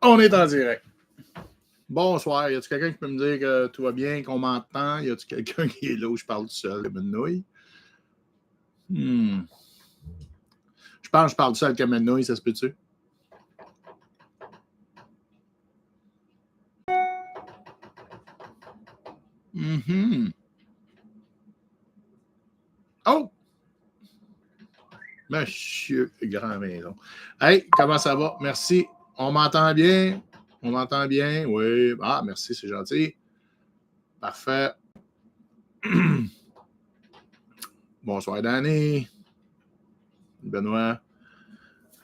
On est en direct. Bonsoir. Y a-t-il quelqu'un qui peut me dire que tout va bien, qu'on m'entend? Y a-t-il quelqu'un qui est là où je parle tout seul comme une nouille? Je pense que je parle tout seul comme une nouille, ça se peut-tu? Oh! Monsieur Grand Maison. Hey, comment ça va? Merci. On m'entend bien? On m'entend bien? Oui. Ah, merci, c'est gentil. Parfait. Bonsoir, Danny. Benoît.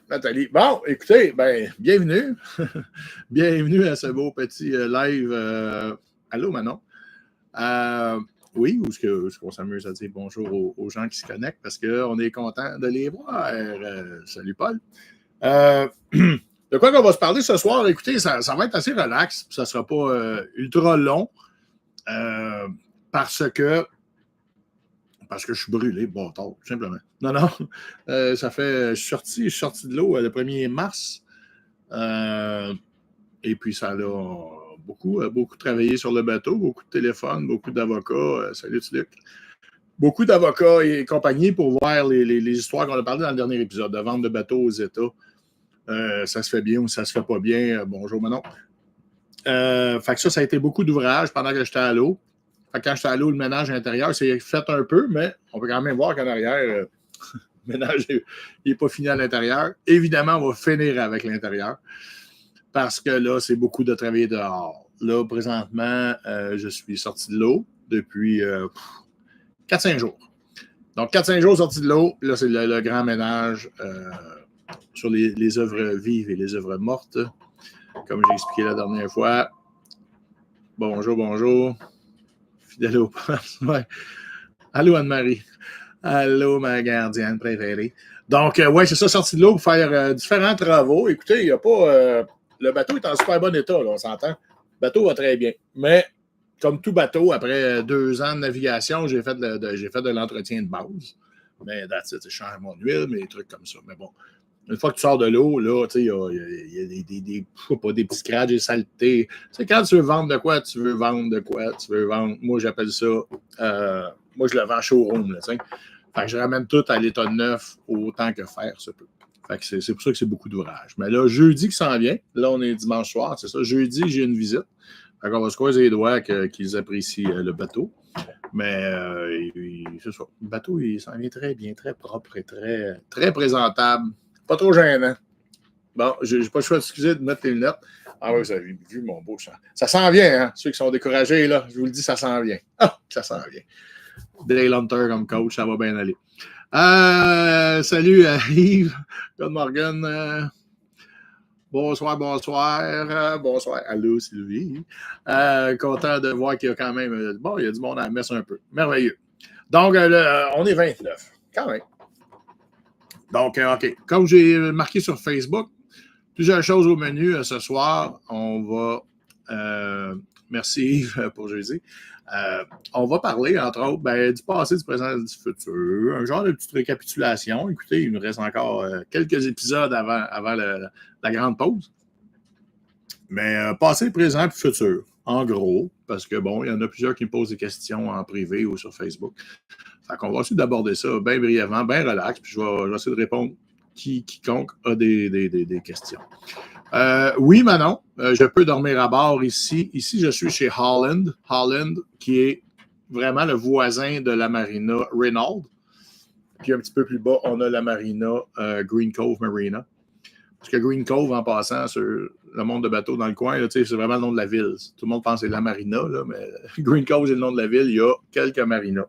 Nathalie. Bon, écoutez, bienvenue. Bienvenue à ce beau petit live. Allô, Manon. Oui, où est-ce qu'on s'amuse à dire bonjour aux gens qui se connectent parce qu'on est content de les voir. Salut, Paul. De quoi qu'on va se parler ce soir? Écoutez, ça va être assez relax. Ça ne sera pas ultra long parce que je suis brûlé, bon, tard, tout simplement. Non. Ça fait. Je suis sorti de l'eau le 1er mars. Et puis, ça a beaucoup travaillé sur le bateau, beaucoup de téléphones, beaucoup d'avocats. Salut, Luc. Beaucoup d'avocats et compagnie pour voir les histoires qu'on a parlé dans le dernier épisode de vente de bateaux aux États. Ça se fait bien ou ça se fait pas bien. Bonjour, Manon. Fait que ça a été beaucoup d'ouvrages pendant que j'étais à l'eau. Fait que quand j'étais à l'eau, le ménage intérieur, c'est fait un peu, mais on peut quand même voir qu'en arrière, le ménage n'est pas fini à l'intérieur. Évidemment, on va finir avec l'intérieur parce que là, c'est beaucoup de travailler dehors. Là, présentement, je suis sorti de l'eau depuis 4-5 jours. Donc, 4-5 jours sorti de l'eau. Là, c'est le grand ménage sur les œuvres vives et les œuvres mortes. Comme j'ai expliqué la dernière fois. Bonjour. Fidèle au poste. Ouais. Allô, Anne-Marie. Allô, ma gardienne préférée. Donc, c'est ça, sorti de l'eau pour faire différents travaux. Écoutez, il n'y a pas... le bateau est en super bon état, là, on s'entend. Le bateau va très bien. Mais, comme tout bateau, après 2 ans de navigation, j'ai fait de l'entretien de base. Mais, je change mon huile, mais des trucs comme ça. Mais bon, une fois que tu sors de l'eau, là, il y a des petits scratchs, des saletés. C'est quand tu veux vendre de quoi, tu veux vendre. Moi, j'appelle ça... moi, je le vends showroom, là, fait que je ramène tout à l'état neuf autant que faire se peut. Fait que c'est pour ça que c'est beaucoup d'ouvrages. Mais là, jeudi qui s'en vient, là, on est dimanche soir, c'est ça. Jeudi, j'ai une visite. Fait qu'on va se croiser les doigts qu'ils apprécient le bateau. Mais c'est ça. Le bateau, il s'en vient très bien, très propre et très, très présentable. Pas trop gênant. Bon, j'ai pas le choix d'excuser de mettre tes lunettes. Ah oui, vous avez vu mon beau champ. Ça s'en vient, hein? Ceux qui sont découragés, là, je vous le dis, ça s'en vient. Ah, ça s'en vient. Dale Hunter comme coach, ça va bien aller. Salut Yves, Good Morgan. Bonsoir. Bonsoir. Allô, Sylvie. Content de voir qu'il y a quand même... il y a du monde à la messe un peu. Merveilleux. Donc, on est 29. Quand même. Donc, OK. Comme j'ai marqué sur Facebook, plusieurs choses au menu ce soir. On va... merci Yves pour jeudi. On va parler, entre autres, du passé, du présent et du futur. Un genre de petite récapitulation. Écoutez, il nous reste encore quelques épisodes avant la grande pause. Mais passé, présent et futur, en gros, parce que, il y en a plusieurs qui me posent des questions en privé ou sur Facebook. Fait qu'on va essayer d'aborder ça bien brièvement, bien relax, puis je vais essayer de répondre quiconque a des questions. Oui, Manon, je peux dormir à bord ici. Ici, je suis chez Holland. Holland, qui est vraiment le voisin de la marina Reynolds. Puis un petit peu plus bas, on a la marina Green Cove Marina. Parce que Green Cove, en passant sur le monde de bateaux dans le coin, là, c'est vraiment le nom de la ville. Tout le monde pense que c'est la marina, là, mais Green Cove, c'est le nom de la ville. Il y a quelques marinas,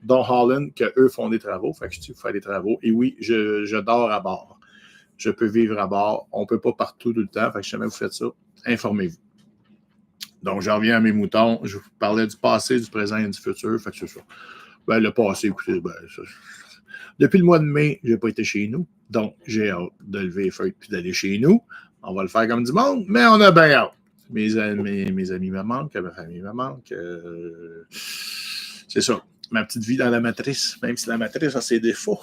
dont Holland, qu'eux font des travaux. Fait que je fais des travaux. Et oui, je dors à bord. Je peux vivre à bord. On ne peut pas partout tout le temps. Fait que si jamais vous faites ça, informez-vous. Donc, j'en reviens à mes moutons. Je vous parlais du passé, du présent et du futur. Fait que c'est ça. Le passé, écoutez, depuis le mois de mai, je n'ai pas été chez nous. Donc, j'ai hâte de lever les feuilles et d'aller chez nous. On va le faire comme du monde, mais on a bien hâte. Mes amis me manquent, ma famille me manque. C'est ça. Ma petite vie dans la matrice, même si la matrice a ses défauts.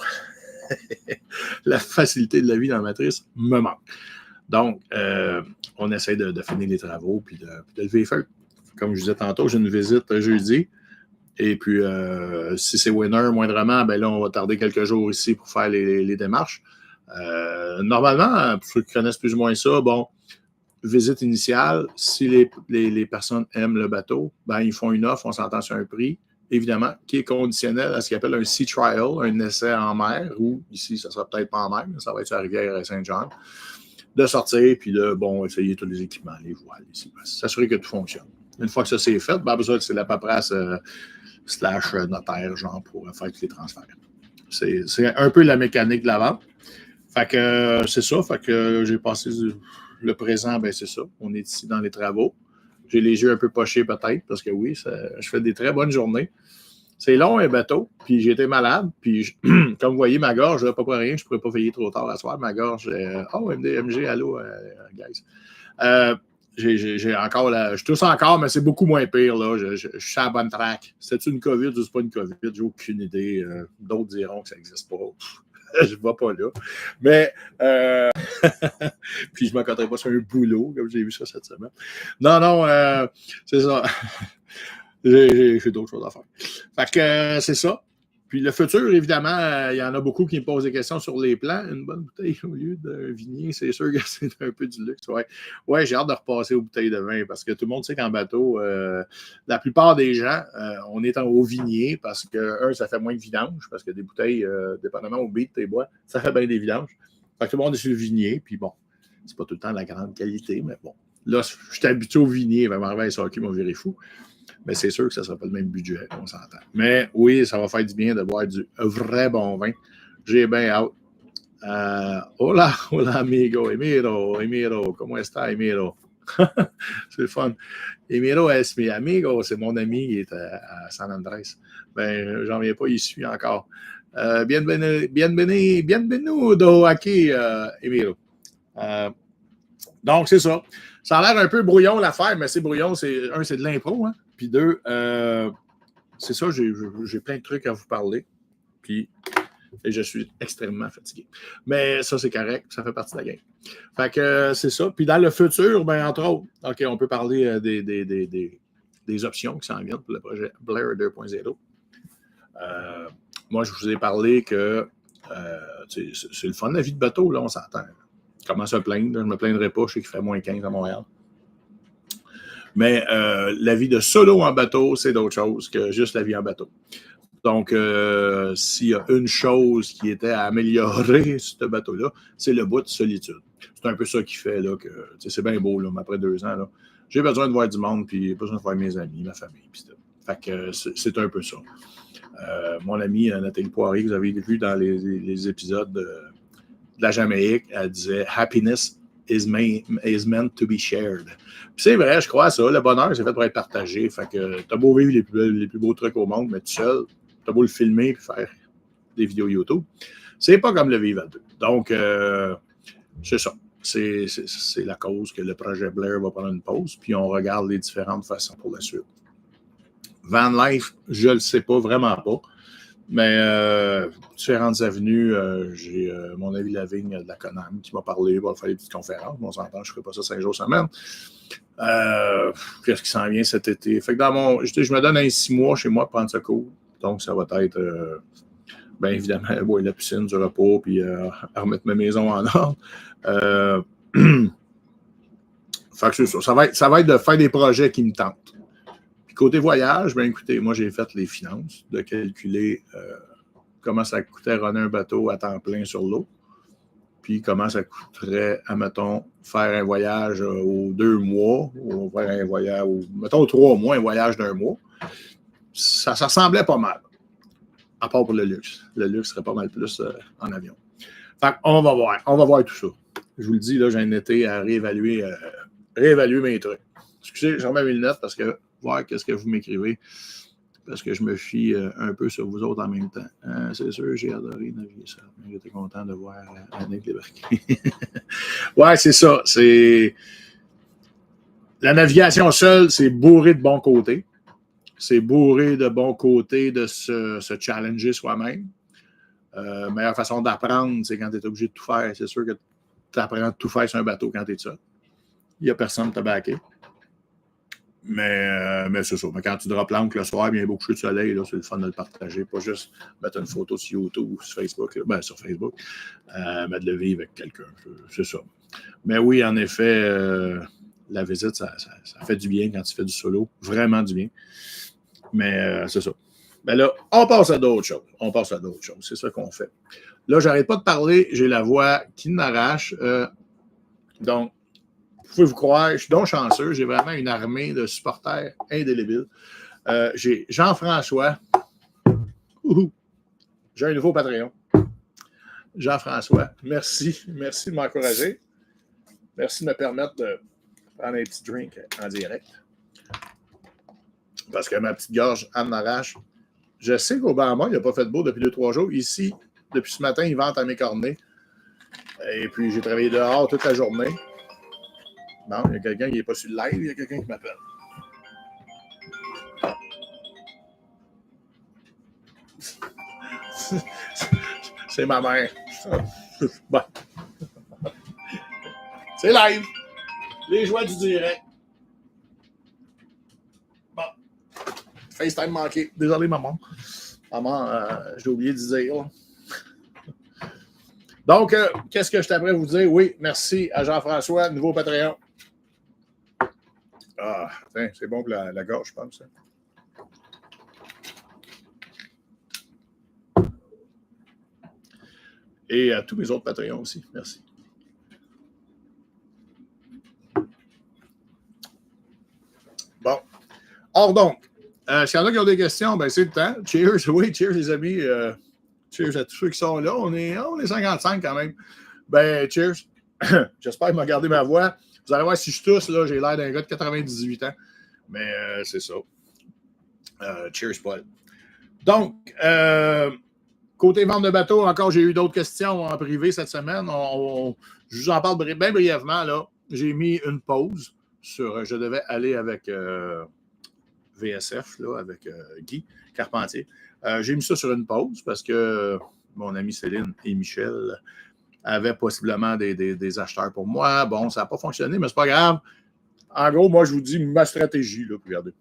La facilité de la vie dans la matrice me manque. Donc, on essaie de finir les travaux puis de lever les feux. Comme je disais tantôt, j'ai une visite jeudi. Et puis, si c'est winner moindrement, ben là, on va tarder quelques jours ici pour faire les démarches. Normalement, pour ceux qui connaissent plus ou moins ça, bon, visite initiale, si les personnes aiment le bateau, ben ils font une offre, on s'entend sur un prix, évidemment, qui est conditionnel à ce qu'ils appellent un sea trial, un essai en mer, ou ici, ça ne sera peut-être pas en mer, mais ça va être sur la rivière Saint-Jean, de sortir, puis là, bon, essayer tous les équipements, les voiles, s'assurer que tout fonctionne. Une fois que ça c'est fait, ben, besoin, c'est la paperasse / notaire, genre, pour faire tous les transferts. C'est un peu la mécanique de la vente. Fait que c'est ça. Fait que j'ai passé le présent, ben c'est ça. On est ici dans les travaux. J'ai les yeux un peu pochés peut-être, parce que oui, je fais des très bonnes journées. C'est long, un bateau, puis j'ai été malade, puis comme vous voyez, ma gorge, pas pour rien, je ne pourrais pas veiller trop tard à soir. Ma gorge, MDMG, allô, guys. J'ai encore je tousse encore, mais c'est beaucoup moins pire, là. Je suis à la bonne track. C'est-tu une COVID ou c'est pas une COVID? J'ai aucune idée. D'autres diront que ça n'existe pas. Je ne vais pas là. Mais, puis je ne m'accorderai pas sur un boulot, comme j'ai vu ça cette semaine. Non, c'est ça. J'ai d'autres choses à faire. Fait que c'est ça. Puis le futur, évidemment, il y en a beaucoup qui me posent des questions sur les plans. Une bonne bouteille au lieu d'un vignier, c'est sûr que c'est un peu du luxe. Ouais, j'ai hâte de repasser aux bouteilles de vin parce que tout le monde sait qu'en bateau, la plupart des gens, on est au vignier parce que, ça fait moins de vidange parce que des bouteilles, dépendamment au beat, tes bois, ça fait bien des vidanges. Fait que tout le monde est sur le vignier, puis bon, c'est pas tout le temps de la grande qualité, mais bon. Là, je suis habitué au vignier, il va m'arriver à ça qui m'a viré fou. Mais c'est sûr que ça ne sera pas le même budget, on s'entend. Mais oui, ça va faire du bien de boire du vrai bon vin. J'ai bien hâte. Hola, amigo, Emiro, comment está, Emiro? C'est le fun. Emiro es mi amigo, c'est mon ami qui est à San Andrés. Ben, j'en viens pas, il suit encore. Bienvenido aquí, Emiro. Donc, c'est ça. Ça a l'air un peu brouillon l'affaire, mais c'est brouillon. C'est de l'impro, hein? Puis 2, c'est ça, j'ai plein de trucs à vous parler. Puis, et je suis extrêmement fatigué. Mais ça, c'est correct. Ça fait partie de la game. Fait que c'est ça. Puis dans le futur, ben entre autres, OK, on peut parler des options qui s'en viennent pour le projet Blair 2.0. Moi, je vous ai parlé que c'est le fun, la vie de bateau, là, on s'entend. Comment se plaindre? Je ne me plaindrai pas, je sais qu'il fait moins 15 à Montréal. Mais la vie de solo en bateau, c'est d'autre chose que juste la vie en bateau. Donc, s'il y a une chose qui était à améliorer sur ce bateau-là, c'est le bout de solitude. C'est un peu ça qui fait là, que c'est bien beau, là, mais après 2 ans, là, j'ai besoin de voir du monde, puis j'ai besoin de voir mes amis, ma famille. Puis fait que c'est un peu ça. Mon amie Nathalie Poirier, que vous avez vu dans les épisodes de la Jamaïque, elle disait « Happiness is meant to be shared ». Puis c'est vrai, je crois à ça. Le bonheur, c'est fait pour être partagé. Fait que t'as beau vivre les plus beaux trucs au monde, mais tout seul, t'as beau le filmer et faire des vidéos YouTube. C'est pas comme le vivre à deux. Donc, c'est ça. C'est la cause que le projet Blair va prendre une pause, puis on regarde les différentes façons pour la suite. Van Life, je le sais pas, vraiment pas. Mais différentes avenues, j'ai mon ami Lavigne de la Conam qui m'a parlé, va faire des petites conférences. On s'entend, je ne ferai pas ça 5 jours semaine. Qu'est-ce qui s'en vient cet été? Fait que je me donne un 6 mois chez moi pour prendre ce cours. Donc, ça va être, bien évidemment, la piscine, du repos, puis remettre ma maison en ordre. Fait que c'est ça. Ça va être de faire des projets qui me tentent. Côté voyage, bien écoutez, moi j'ai fait les finances, de calculer comment ça coûtait runner un bateau à temps plein sur l'eau, puis comment ça coûterait, admettons, faire un voyage aux 2 mois, ou faire un voyage, mettons 3 mois, un voyage d'1 mois. Ça ressemblait pas mal, à part pour le luxe. Le luxe serait pas mal plus en avion. Fait qu'on va voir tout ça. Je vous le dis, là, j'ai un été à réévaluer mes trucs. Excusez, j'en mets mes lunettes parce que voir qu'est-ce que vous m'écrivez, parce que je me fie un peu sur vous autres en même temps. C'est sûr, j'ai adoré naviguer ça. J'étais content de voir Annick débarquer. Ouais, c'est ça. La navigation seule, c'est bourré de bons côtés. C'est bourré de bons côtés de se challenger soi-même. Meilleure façon d'apprendre, c'est quand tu es obligé de tout faire. C'est sûr que tu apprends à tout faire sur un bateau quand tu es seul. Il n'y a personne pour te backer. Mais c'est ça. Mais quand tu drops l'encre le soir, bien beau coucher de soleil, là, c'est le fun de le partager. Pas juste mettre une photo sur YouTube ou sur Facebook. Sur Facebook. Mais de le vivre avec quelqu'un. C'est ça. Mais oui, en effet, la visite, ça fait du bien quand tu fais du solo. Vraiment du bien. Mais c'est ça. Ben là, on passe à d'autres choses. C'est ça qu'on fait. Là, j'arrête pas de parler. J'ai la voix qui m'arrache. Donc, vous pouvez vous croire, je suis donc chanceux. J'ai vraiment une armée de supporters indélébiles. J'ai Jean-François. J'ai un nouveau Patreon. Jean-François, merci. Merci de m'encourager. Merci de me permettre de prendre un petit drink en direct. Parce que ma petite gorge, elle m'arrache. Je sais qu'au Bahama, il n'a pas fait de beau depuis 2-3 jours. Ici, depuis ce matin, il vente à mes cornets. Et puis, j'ai travaillé dehors toute la journée. Bon, il y a quelqu'un qui n'est pas sur le live, il y a quelqu'un qui m'appelle. C'est ma mère. Bon. C'est live. Les joies du direct. Bon. FaceTime manqué. Désolé, maman. Maman, j'ai oublié de dire. Donc, qu'est-ce que je t'aimerais vous dire? Oui, merci à Jean-François, nouveau Patreon. Ah, c'est bon pour la gorge, je pense. Et à tous mes autres Patreons aussi. Merci. Bon. Or donc, s'il y en a qui ont des questions, ben c'est le temps. Cheers, oui, cheers les amis. Cheers à tous ceux qui sont là. On est 55 quand même. Ben, cheers. J'espère que vous regardez ma voix. Vous allez voir si je tousse, là, j'ai l'air d'un gars de 98 ans. Mais c'est ça. Cheers, Paul. Donc, côté vente de bateau, encore, j'ai eu d'autres questions en privé cette semaine. Je vous en parle bien brièvement. Là. J'ai mis une pause sur. Je devais aller avec VSF, là, avec Guy Carpentier. J'ai mis ça sur une pause parce que mon ami Céline et Michel avaient possiblement des acheteurs pour moi. Bon, ça n'a pas fonctionné, mais c'est pas grave. En gros, moi, je vous dis ma stratégie. Là, regardez.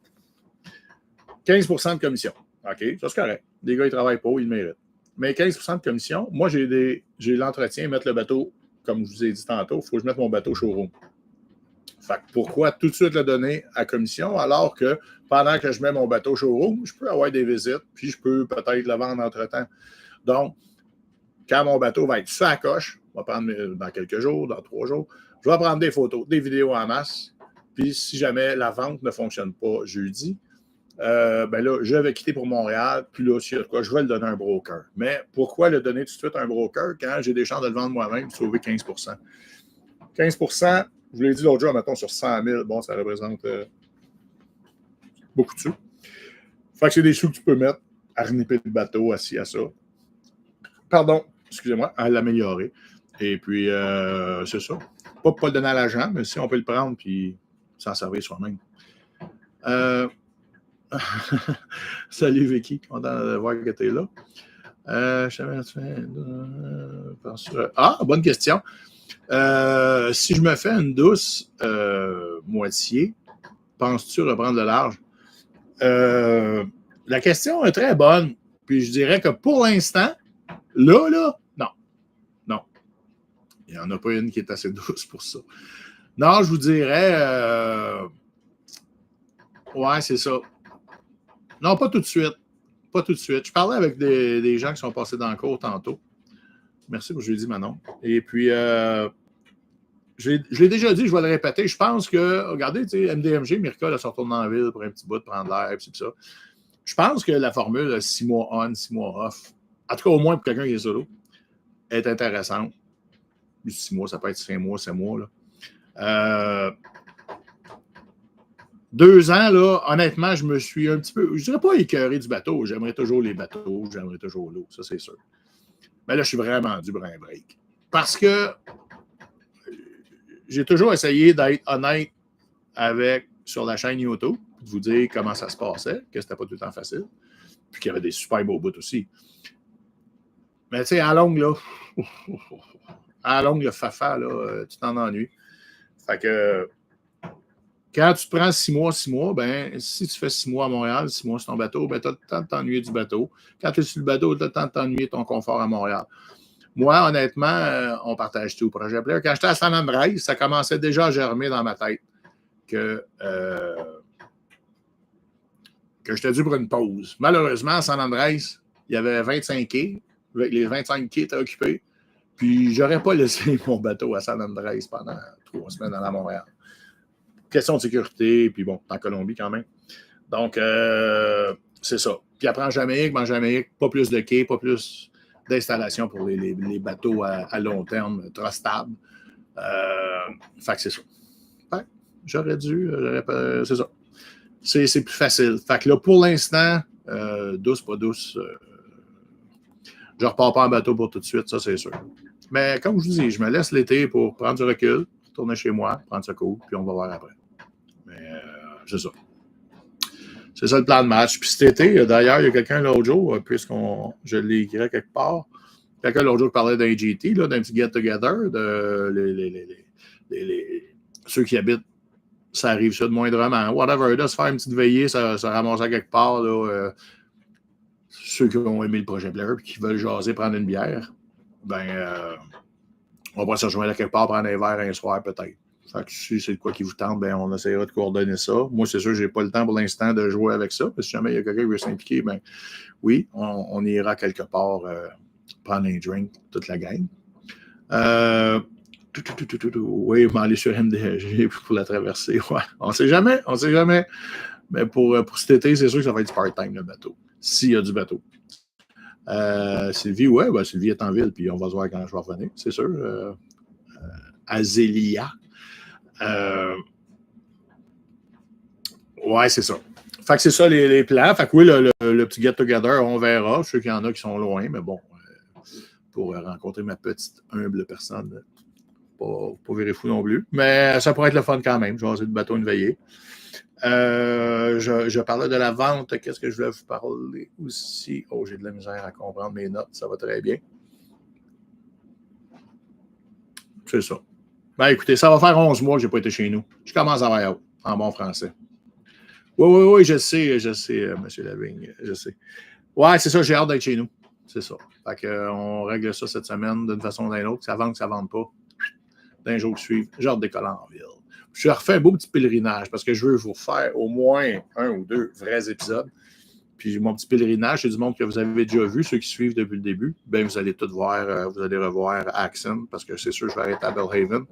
15% de commission. OK, ça c'est correct. Les gars, ils travaillent pas, ils le méritent. Mais 15% de commission, moi, j'ai l'entretien, mettre le bateau, comme je vous ai dit tantôt, il faut que je mette mon bateau showroom. Fait que pourquoi tout de suite le donner à commission alors que pendant que je mets mon bateau showroom, je peux avoir des visites, puis je peux peut-être le vendre entre-temps. Donc, quand mon bateau va être sur la coche, on va prendre dans quelques jours, dans 3 jours, je vais prendre des photos, des vidéos en masse. Puis si jamais la vente ne fonctionne pas jeudi, ben là, je vais quitter pour Montréal, puis là, s'il y a de quoi, je vais le donner à un broker. Mais pourquoi le donner tout de suite à un broker quand j'ai des chances de le vendre moi-même, sauver 15%? 15%, je vous l'ai dit l'autre jour, mettons sur 100 000, bon, ça représente beaucoup de sous. Fait que c'est des sous que tu peux mettre à reniper le bateau, assis à ça. Pardon, excusez-moi, à l'améliorer. Et puis, c'est ça. Pas le donner à l'agent, mais si on peut le prendre puis s'en servir soi-même. Salut Vicky, content de voir que tu es là. Bonne question. Si je me fais une douce moitié, penses-tu reprendre le large? La question est très bonne. Puis je dirais que pour l'instant, là, non. Non. Il n'y en a pas une qui est assez douce pour ça. Non, je vous dirais ouais, c'est ça. Non, pas tout de suite. Pas tout de suite. Je parlais avec des gens qui sont passés dans le cours tantôt. Merci pour ce que j'ai dit, Manon. Et puis, je l'ai déjà dit, je vais le répéter. Je pense que, regardez, tu sais, MDMG, Mirka, elle se retourne dans la ville pour un petit bout de prendre l'air, puis ça. Je pense que la formule 6 mois on, 6 mois off, en tout cas au moins pour quelqu'un qui est solo, est intéressante. 6 mois, ça peut être 5 mois, 7 mois. Là. 2 ans, là, honnêtement, je me suis un petit peu, je dirais pas écœuré du bateau. J'aimerais toujours les bateaux, j'aimerais toujours l'eau, ça c'est sûr. Mais là, je suis vraiment du brin break. Parce que j'ai toujours essayé d'être honnête sur la chaîne YouTube, de vous dire comment ça se passait, que c'était pas tout le temps facile, puis qu'il y avait des super beaux bouts aussi. Mais tu sais, à longue, là, à longue, le fafa, là, tu t'en ennuies. Fait que quand tu prends 6 mois, ben, si tu fais 6 mois à Montréal, 6 mois sur ton bateau, ben, tu as le temps de t'ennuyer du bateau. Quand tu es sur le bateau, tu as le temps de t'ennuyer de ton confort à Montréal. Moi, honnêtement, on partage tout au projet Player. Quand j'étais à San Andrés, ça commençait déjà à germer dans ma tête que j'étais dû pour une pause. Malheureusement, à San Andrés, il y avait 25 quais. Les 25 quais étaient occupés. Puis, j'aurais pas laissé mon bateau à San Andrés pendant 3 semaines à Montréal. Question de sécurité, puis bon, en Colombie quand même. Donc, c'est ça. Puis après, en Jamaïque, pas plus de quais, pas plus d'installations pour les bateaux à long terme, trop stables. Fait que c'est ça. Fait, j'aurais dû, c'est ça. C'est plus facile. Fait que là, pour l'instant, douce, pas douce, je repars pas en bateau pour tout de suite, ça, c'est sûr. Mais comme je vous dis, je me laisse l'été pour prendre du recul, retourner chez moi, prendre ce coup, puis on va voir après. Mais c'est ça. C'est ça le plan de match. Puis cet été, d'ailleurs, il y a quelqu'un l'autre jour, je l'ai écrit quelque part, quelqu'un l'autre jour qui parlait d'un GT, là, d'un petit get-together, de ceux qui habitent, ça arrive ça de moindrement. Whatever, là, se faire une petite veillée, ça ramasser quelque part, là, ceux qui ont aimé le projet Player et qui veulent jaser, prendre une bière, ben, on va se rejoindre quelque part, prendre un verre un soir peut-être. Fait que si c'est de quoi qui vous tente, ben, on essaiera de coordonner ça. Moi, c'est sûr, je n'ai pas le temps pour l'instant de jouer avec ça. Parce que si jamais il y a quelqu'un qui veut s'impliquer, ben oui, on ira quelque part prendre un drink, toute la gang. Oui, m'aller sur MDG pour la traversée. Ouais. On ne sait jamais. Mais pour cet été, c'est sûr que ça va être du part-time, le bateau. S'il y a du bateau. Sylvie, ouais, ben, Sylvie est en ville, puis on va se voir quand je vais revenir, c'est sûr. Azélia. Ouais, c'est ça. Fait que c'est ça les plans. Fait que oui, le petit get-together, on verra. Je sais qu'il y en a qui sont loin, mais bon, pour rencontrer ma petite humble personne, pas virer fou non plus. Mais ça pourrait être le fun quand même. Je vais essayer de bateau une veillée. Je parlais de la vente. Qu'est-ce que je voulais vous parler aussi? Oh, j'ai de la misère à comprendre mes notes. Ça va très bien. C'est ça. Ben, écoutez, ça va faire 11 mois que je n'ai pas été chez nous. Je commence à avoir en bon français. Oui, je sais, M. Lavigne, je sais. Ouais, c'est ça, j'ai hâte d'être chez nous. C'est ça. Fait qu'on règle ça cette semaine d'une façon ou d'une autre. Ça vende, que ça ne vende pas. D'un jour qui suit, j'ai hâte de décoller en ville. Je refais un beau petit pèlerinage parce que je veux vous faire au moins 1 ou 2 vrais épisodes. Puis mon petit pèlerinage, c'est du monde que vous avez déjà vu, ceux qui suivent depuis le début. Bien, vous allez tout voir, vous allez revoir Axon parce que c'est sûr que je vais arrêter à Belhaven.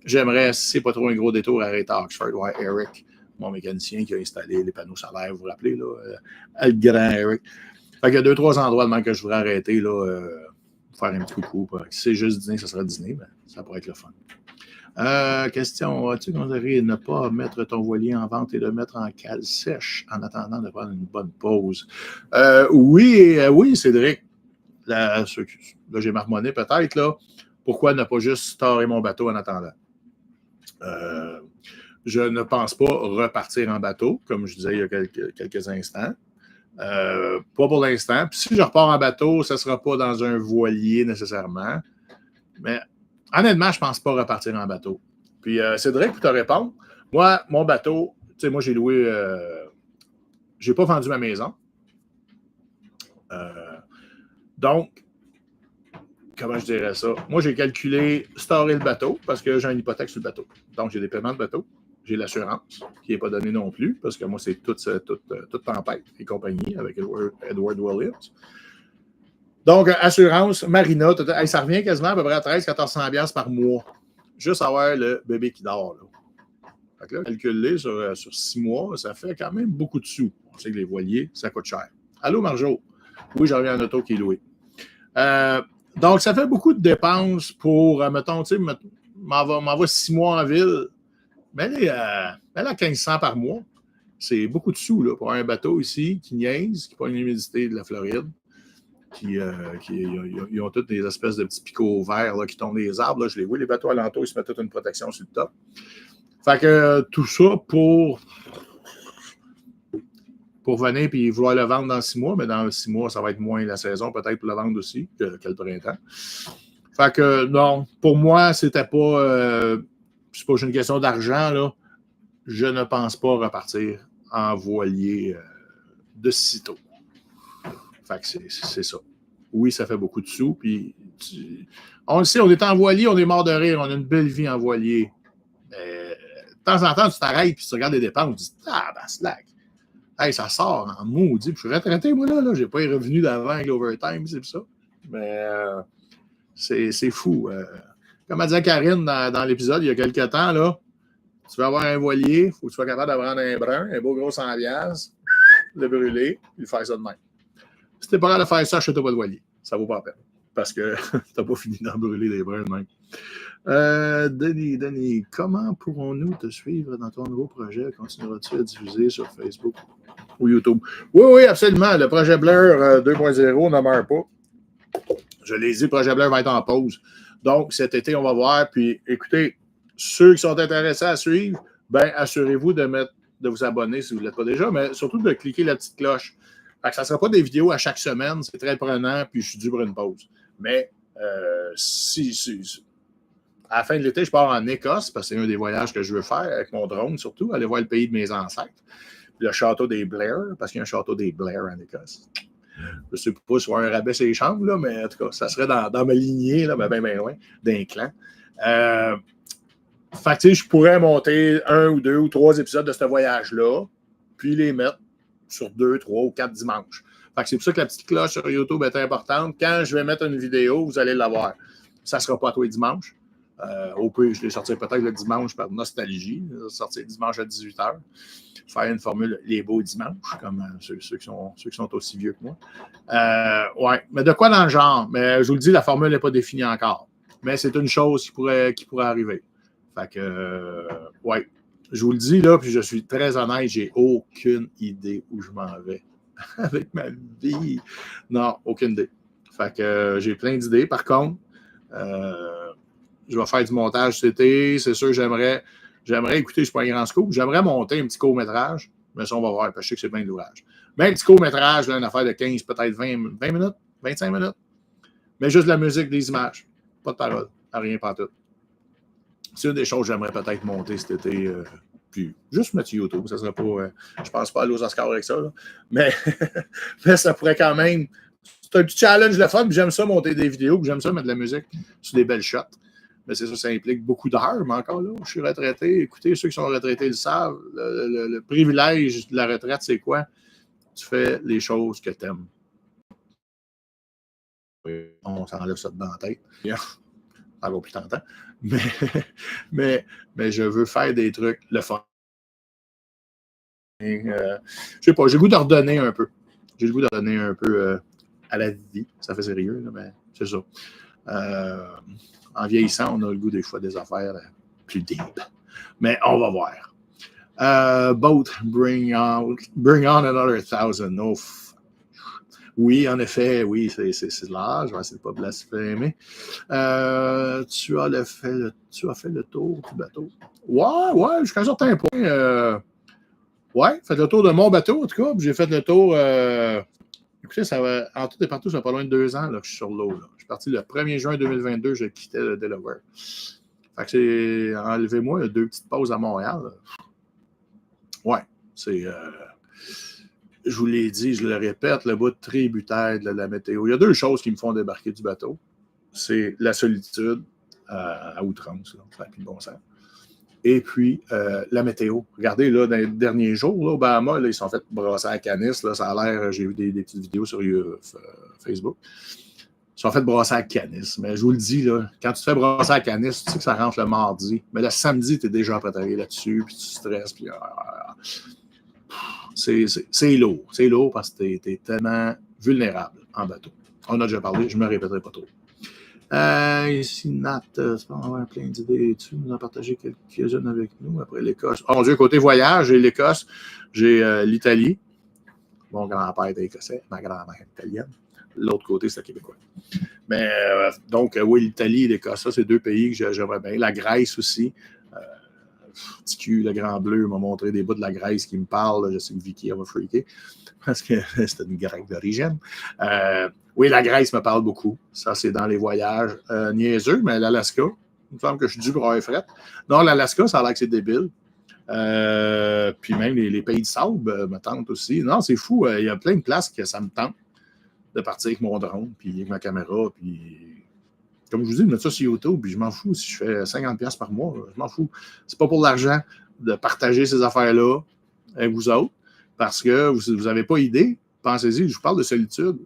J'aimerais, si c'est pas trop un gros détour, arrêter à Oxford. Ouais, Eric, mon mécanicien qui a installé les panneaux solaires, vous vous rappelez, là, le grand Eric. Fait qu'il y a 2-3 endroits demain que je voudrais arrêter, là, faire un petit coucou. Si c'est juste dîner, ça sera dîner, mais ça pourrait être le fun. Question, as-tu considéré ne pas mettre ton voilier en vente et le mettre en cale sèche en attendant de prendre une bonne pause? Oui, Cédric. Là, j'ai marmonné peut-être, là. Pourquoi ne pas juste storer mon bateau en attendant? Je ne pense pas repartir en bateau, comme je disais il y a quelques instants. Pas pour l'instant. Puis si je repars en bateau, ce ne sera pas dans un voilier nécessairement. Mais honnêtement, je ne pense pas repartir en bateau. Puis Cédric, pour te répondre, moi, mon bateau, tu sais, moi, j'ai loué. J'ai pas vendu ma maison. Donc, comment je dirais ça? Moi, j'ai calculé storer le bateau parce que j'ai une hypothèque sur le bateau. Donc, j'ai des paiements de bateau. J'ai l'assurance qui n'est pas donnée non plus parce que moi, c'est toute tempête et compagnie avec Edward Williams. Donc, assurance, Marina, ça revient quasiment à peu près à 1300-1400$ par mois. Juste avoir le bébé qui dort. Là. Fait que là, calculer sur 6 mois, ça fait quand même beaucoup de sous. On sait que les voiliers, ça coûte cher. Allô, Marjo? Oui, j'en reviens en auto qui est loué. Donc, ça fait beaucoup de dépenses pour, mettons, tu sais, m'envoie 6 mois en ville. Mais là, 1500 par mois, c'est beaucoup de sous là, pour un bateau ici qui niaise, qui prend une humidité de la Floride. Ils ont toutes des espèces de petits picots verts là, qui tombent des arbres. Là, je les vois, les bateaux alentours, ils se mettent toute une protection sur le top. Fait que tout ça pour pour venir puis vouloir le vendre dans 6 mois, mais dans 6 mois, ça va être moins la saison, peut-être pour le vendre aussi que le printemps. Fait que non, pour moi, c'était pas. C'est pas une question d'argent, là. Je ne pense pas repartir en voilier de sitôt. Fait que c'est ça. Oui, ça fait beaucoup de sous. Puis on le sait, on est en voilier, on est mort de rire, on a une belle vie en voilier. Mais de temps en temps, tu t'arrêtes puis tu regardes les dépenses, tu te dis ah, ben, slack. Hey, ça sort en maudit. Puis je suis retraité, moi, là. J'ai pas les revenus d'avant avec l'overtime, c'est ça. Mais c'est fou. Comme a dit Karine dans l'épisode il y a quelques temps, là, tu veux avoir un voilier, il faut que tu sois capable de prendre un brun, un beau gros 100$, le brûler, puis faire ça de même. Si tu n'es pas capable de faire ça, achète-toi pas de voilier. Ça ne vaut pas la peine. Parce que tu n'as pas fini d'en brûler des bruns de même. Denis, comment pourrons-nous te suivre dans ton nouveau projet? Continueras-tu à diffuser sur Facebook ou YouTube? Oui, absolument. Le projet Blur 2.0 ne meurt pas. Je l'ai dit, le projet Blur va être en pause. Donc, cet été, on va voir. Puis, écoutez, ceux qui sont intéressés à suivre, bien, assurez-vous de vous abonner si vous ne l'êtes pas déjà, mais surtout de cliquer la petite cloche. Fait que ça ne sera pas des vidéos à chaque semaine, c'est très prenant, puis je suis dû pour une pause. Mais à la fin de l'été, je pars en Écosse, parce que c'est un des voyages que je veux faire avec mon drone, surtout, aller voir le pays de mes ancêtres. Puis le château des Blair, parce qu'il y a un château des Blair en Écosse. Je ne sais pas si on va un rabais sur les chambres, là, mais en tout cas, ça serait dans ma lignée, là, mais bien loin, d'un clan. Fait que, je pourrais monter 1 ou 2 ou 3 épisodes de ce voyage-là, puis les mettre sur 2, 3 ou 4 dimanches. Fait que c'est pour ça que la petite cloche sur YouTube est importante. Quand je vais mettre une vidéo, vous allez l'avoir. Ça ne sera pas tous les dimanches. Au pire, je l'ai sorti peut-être le dimanche par nostalgie. Je vais sortir dimanche à 18h. Faire une formule les beaux dimanches, comme ceux qui sont aussi vieux que moi. Ouais, mais de quoi dans le genre? Mais je vous le dis, la formule n'est pas définie encore. Mais c'est une chose qui pourrait arriver. Fait que, ouais, je vous le dis là, puis je suis très honnête, j'ai aucune idée où je m'en vais avec ma vie. Non, aucune idée. Fait que j'ai plein d'idées. Par contre, je vais faire du montage cet été. C'est sûr, j'aimerais, écouter, je ne suis pas un grand scoop, j'aimerais monter un petit court-métrage, mais ça, on va voir, parce que je sais que c'est bien de l'ouvrage. Mais un petit court-métrage, là, une affaire de 15, peut-être 20 minutes, 25 minutes. Mais juste la musique, des images. Pas de parole, rien pas tout. C'est une des choses que j'aimerais peut-être monter cet été. Puis juste mettre YouTube, ça serait pas. Je pense pas aller aux Oscars avec ça, là. Mais, mais ça pourrait quand même. C'est un petit challenge le fun, puis j'aime ça monter des vidéos, puis j'aime ça mettre de la musique sur des belles shots. Mais c'est ça implique beaucoup d'heures, mais encore là, je suis retraité. Écoutez, ceux qui sont retraités le savent. Le privilège de la retraite, c'est quoi? Tu fais les choses que tu aimes. On s'enlève ça de dans la tête. Ça va plus tentant. Mais je veux faire des trucs le fun. Je sais pas, j'ai le goût de redonner un peu. J'ai le goût de redonner un peu à la vie. Ça fait sérieux, là, mais c'est ça. En vieillissant, on a le goût des fois des affaires plus deep. Mais on va voir. Boat, bring on another 1,000. Oh, oui, en effet, oui, c'est là. Je vais essayer de ne pas blasphémer. Tu as fait le tour du bateau. Ouais, jusqu'à un certain point. Ouais, fait le tour de mon bateau, en tout cas. J'ai fait le tour. Écoutez, ça va, en tout et partout, ça fait pas loin de 2 ans là, que je suis sur l'eau. Là. Je suis parti le 1er juin 2022, je quittais le Delaware. Fait que c'est enlevez-moi 2 petites pauses à Montréal. Ouais, c'est. Je vous l'ai dit, je le répète, le bout tributaire de la météo. Il y a 2 choses qui me font débarquer du bateau. C'est la solitude à outrance, là, ça n'a plus de bon sens. Et puis, la météo. Regardez, là, dans les derniers jours, là, au Bahama, là, ils sont fait brasser à Canis. Là, ça a l'air, j'ai vu des petites vidéos sur Facebook. Ils sont fait brasser à Canis. Mais je vous le dis, là, quand tu te fais brasser à Canis, tu sais que ça rentre le mardi. Mais le samedi, tu es déjà préparé là-dessus, puis tu stresses, puis c'est lourd. C'est lourd parce que tu es tellement vulnérable en bateau. On a déjà parlé, je ne me répéterai pas trop. Ici, Nat, c'est pas avoir plein d'idées. Tu nous as partagé quelques-unes avec nous après l'Écosse. Oh mon Dieu, côté voyage, j'ai l'Écosse, j'ai l'Italie. Mon grand-père était écossais, ma grand-mère est italienne. L'autre côté, c'est québécois. Mais donc, oui, l'Italie et l'Écosse, ça, c'est 2 pays que j'aimerais bien. La Grèce aussi. petit cul, le grand bleu, m'a montré des bouts de la Grèce qui me parle. Je sais que Vicky, elle va freaker parce que c'était une grecque d'origine. Oui, la Grèce me parle beaucoup. Ça, c'est dans les voyages niaiseux, mais l'Alaska, il me semble que je suis dû pour avoir fret. Non, l'Alaska, ça a l'air que c'est débile. Puis même les pays de sable me tentent aussi. Non, c'est fou. Il y a plein de places que ça me tente de partir avec mon drone, puis avec ma caméra, puis comme je vous dis, de mettre ça sur YouTube, puis je m'en fous si je fais 50$ par mois. Je m'en fous. C'est pas pour l'argent de partager ces affaires-là avec vous autres, parce que vous n'avez pas idée. Pensez-y, je vous parle de solitude.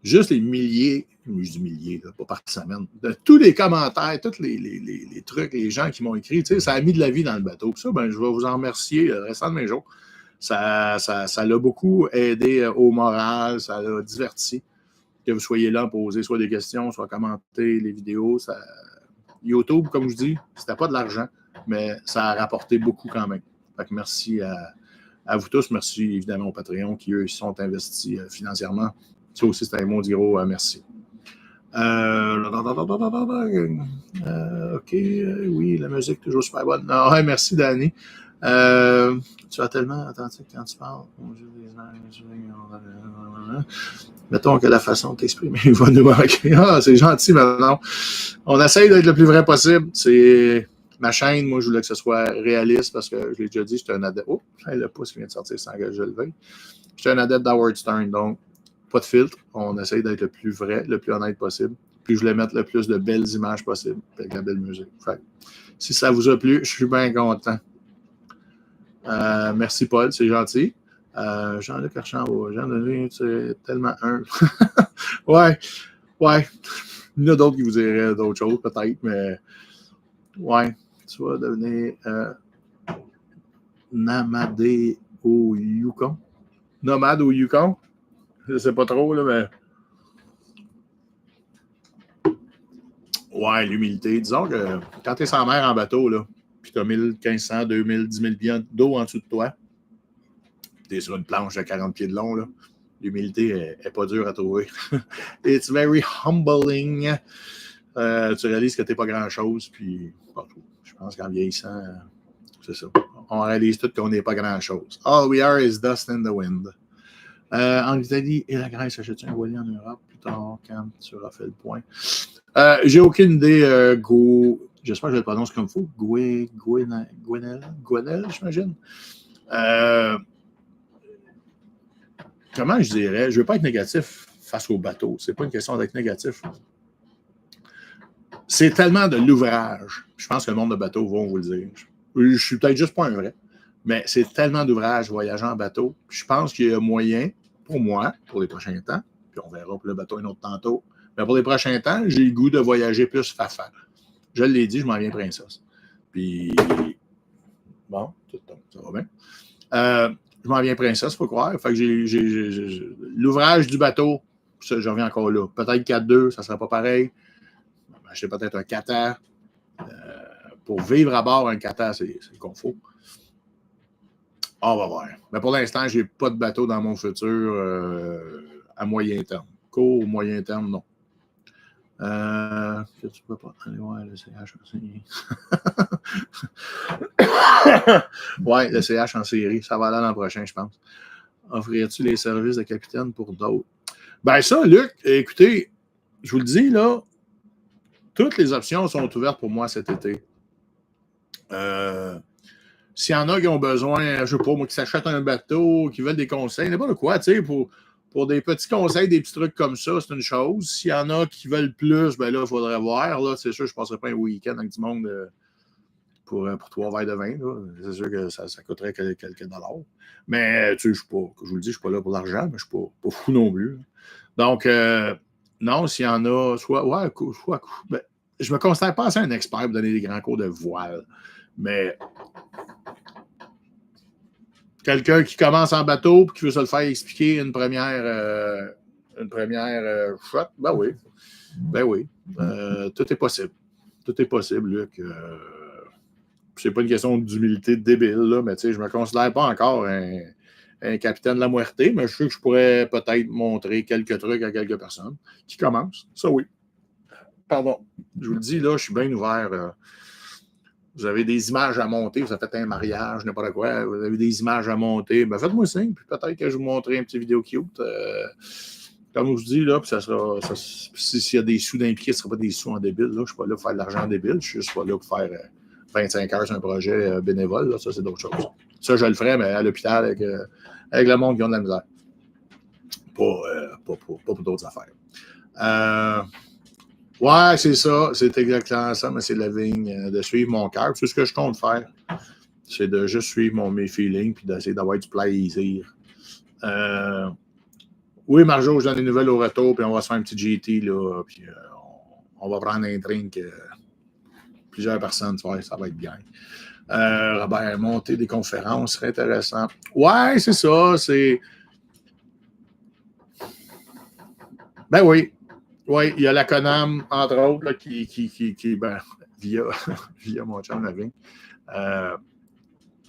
Juste les milliers, je dis milliers, là, pas par semaine, de tous les commentaires, tous les trucs, les gens qui m'ont écrit, ça a mis de la vie dans le bateau. Puis ça, ben, je vais vous en remercier le restant de mes jours. Ça l'a beaucoup aidé au moral, ça l'a diverti. Que vous soyez là, poser soit des questions, soit commenter les vidéos. YouTube, comme je dis, c'était pas de l'argent, mais ça a rapporté beaucoup quand même. Fait que merci à vous tous. Merci évidemment aux Patreons qui, eux, sont investis financièrement. Ça aussi, c'était un mot gros merci. OK, oui, la musique, toujours super bonne. Non, ouais, merci, Danny. Tu as tellement attentif quand tu parles. Mettons que la façon de t'exprimer va nous manquer. Ah, c'est gentil maintenant. On essaye d'être le plus vrai possible. C'est ma chaîne, moi, je voulais que ce soit réaliste parce que je l'ai déjà dit, j'étais un adepte. Oh, le pouce vient de sortir sans que je le veuille. J'étais un adepte d'Howard Stern, donc pas de filtre. On essaye d'être le plus vrai, le plus honnête possible. Puis je voulais mettre le plus de belles images possible avec la belle musique. Fait, si ça vous a plu, je suis bien content. Merci, Paul, c'est gentil. Jean-Luc Archambault, Jean-Denis, c'est tellement humble. ouais. Il y en a d'autres qui vous diraient d'autres choses, peut-être, mais ouais, tu vas devenir Namadé au Yukon. Nomade au Yukon? Je sais pas trop, là, mais. Ouais, l'humilité. Disons que quand tu es sans mer en bateau, là, puis tu as 1500, 2000, 10 000 pieds d'eau en dessous de toi, tu es sur une planche de 40 pieds de long, là. L'humilité n'est pas dure à trouver. It's very humbling. Tu réalises que tu n'es pas grand-chose, puis je pense qu'en vieillissant, c'est ça. On réalise tout qu'on n'est pas grand-chose. All we are is dust in the wind. En Italie et la Grèce, achètes-tu un voilier en Europe plus tard quand tu auras fait le point? J'ai aucune idée. J'espère que je le prononce comme il faut. Gwenel, j'imagine. Comment je dirais? Je ne veux pas être négatif face au bateau. Ce n'est pas une question d'être négatif. C'est tellement de l'ouvrage. Je pense que le monde de bateau va vous le dire. Je suis peut-être juste pas un vrai, mais c'est tellement d'ouvrage voyageant en bateau. Je pense qu'il y a moyen, pour moi, pour les prochains temps, puis on verra pour le bateau un autre tantôt, mais pour les prochains temps, j'ai le goût de voyager plus fafa. Je l'ai dit, je m'en viens princesse. Puis, bon, ça va bien. Je m'en viens princesse, il faut croire. Fait que j'ai l'ouvrage du bateau, ça, je reviens encore là. Peut-être 4-2, ça ne sera pas pareil. Acheter peut-être un Qatar. Pour vivre à bord, un Qatar, c'est qu'on faut. On va voir. Mais pour l'instant, je n'ai pas de bateau dans mon futur à moyen terme. Court, moyen terme, non. Que tu peux pas aller voir le CH en série. Ouais, le CH en série. Ça va aller l'an prochain, je pense. Offrirais-tu les services de capitaine pour d'autres? Ben ça, Luc, écoutez, je vous le dis, là, toutes les options sont ouvertes pour moi cet été. S'il y en a qui ont besoin, je ne sais pas, moi, qui s'achètent un bateau, qui veulent des conseils, n'importe quoi, tu sais, pour des petits conseils, des petits trucs comme ça, c'est une chose. S'il y en a qui veulent plus, ben là, il faudrait voir. Là, c'est sûr, je ne passerai pas un week-end avec du monde pour 3 verres de vin. C'est sûr que ça coûterait quelques dollars. Mais, tu sais, je vous le dis, je ne suis pas là pour l'argent, mais je ne suis pas fou non plus. Donc, non, s'il y en a, ben, je ne me considère pas assez un expert pour donner des grands cours de voile. Mais quelqu'un qui commence en bateau et qui veut se le faire expliquer une première shot, ben oui. Ben oui. Tout est possible. Tout est possible, Luc. C'est pas une question d'humilité débile, là, mais je ne me considère pas encore un capitaine de la Muerte, mais je sais que je pourrais peut-être montrer quelques trucs à quelques personnes qui commencent. Ça, oui. Pardon. Je vous le dis, là, je suis bien ouvert. vous avez des images à monter, vous avez fait un mariage, n'importe quoi, vous avez des images à monter, ben faites-moi signe, puis peut-être que je vous montrerai un petit vidéo cute. Comme je vous dis, là, puis ça sera. S'il y a des sous d'impliqués, ce ne sera pas des sous en débile. Là. Je ne suis pas là pour faire de l'argent en débile. Je suis juste pas là pour faire 25 heures sur un projet bénévole. Là. Ça, c'est d'autres choses. Ça, je le ferais, mais à l'hôpital avec le monde qui a de la misère. Pas pour d'autres affaires. Ouais, c'est ça. C'est exactement ça, mais c'est la ligne de suivre mon cœur. C'est ce que je compte faire. C'est de juste suivre mes feelings puis d'essayer d'avoir du plaisir. Oui, Marjo, je donne des nouvelles au retour, puis on va se faire un petit GT, là, puis on va prendre un drink. Plusieurs personnes, tu vois, ça va être bien. Robert, monter des conférences serait intéressant. Ouais, c'est ça, c'est... Ben oui. Oui, il y a la Conam, entre autres, là, qui ben, via mon chum Lavigne,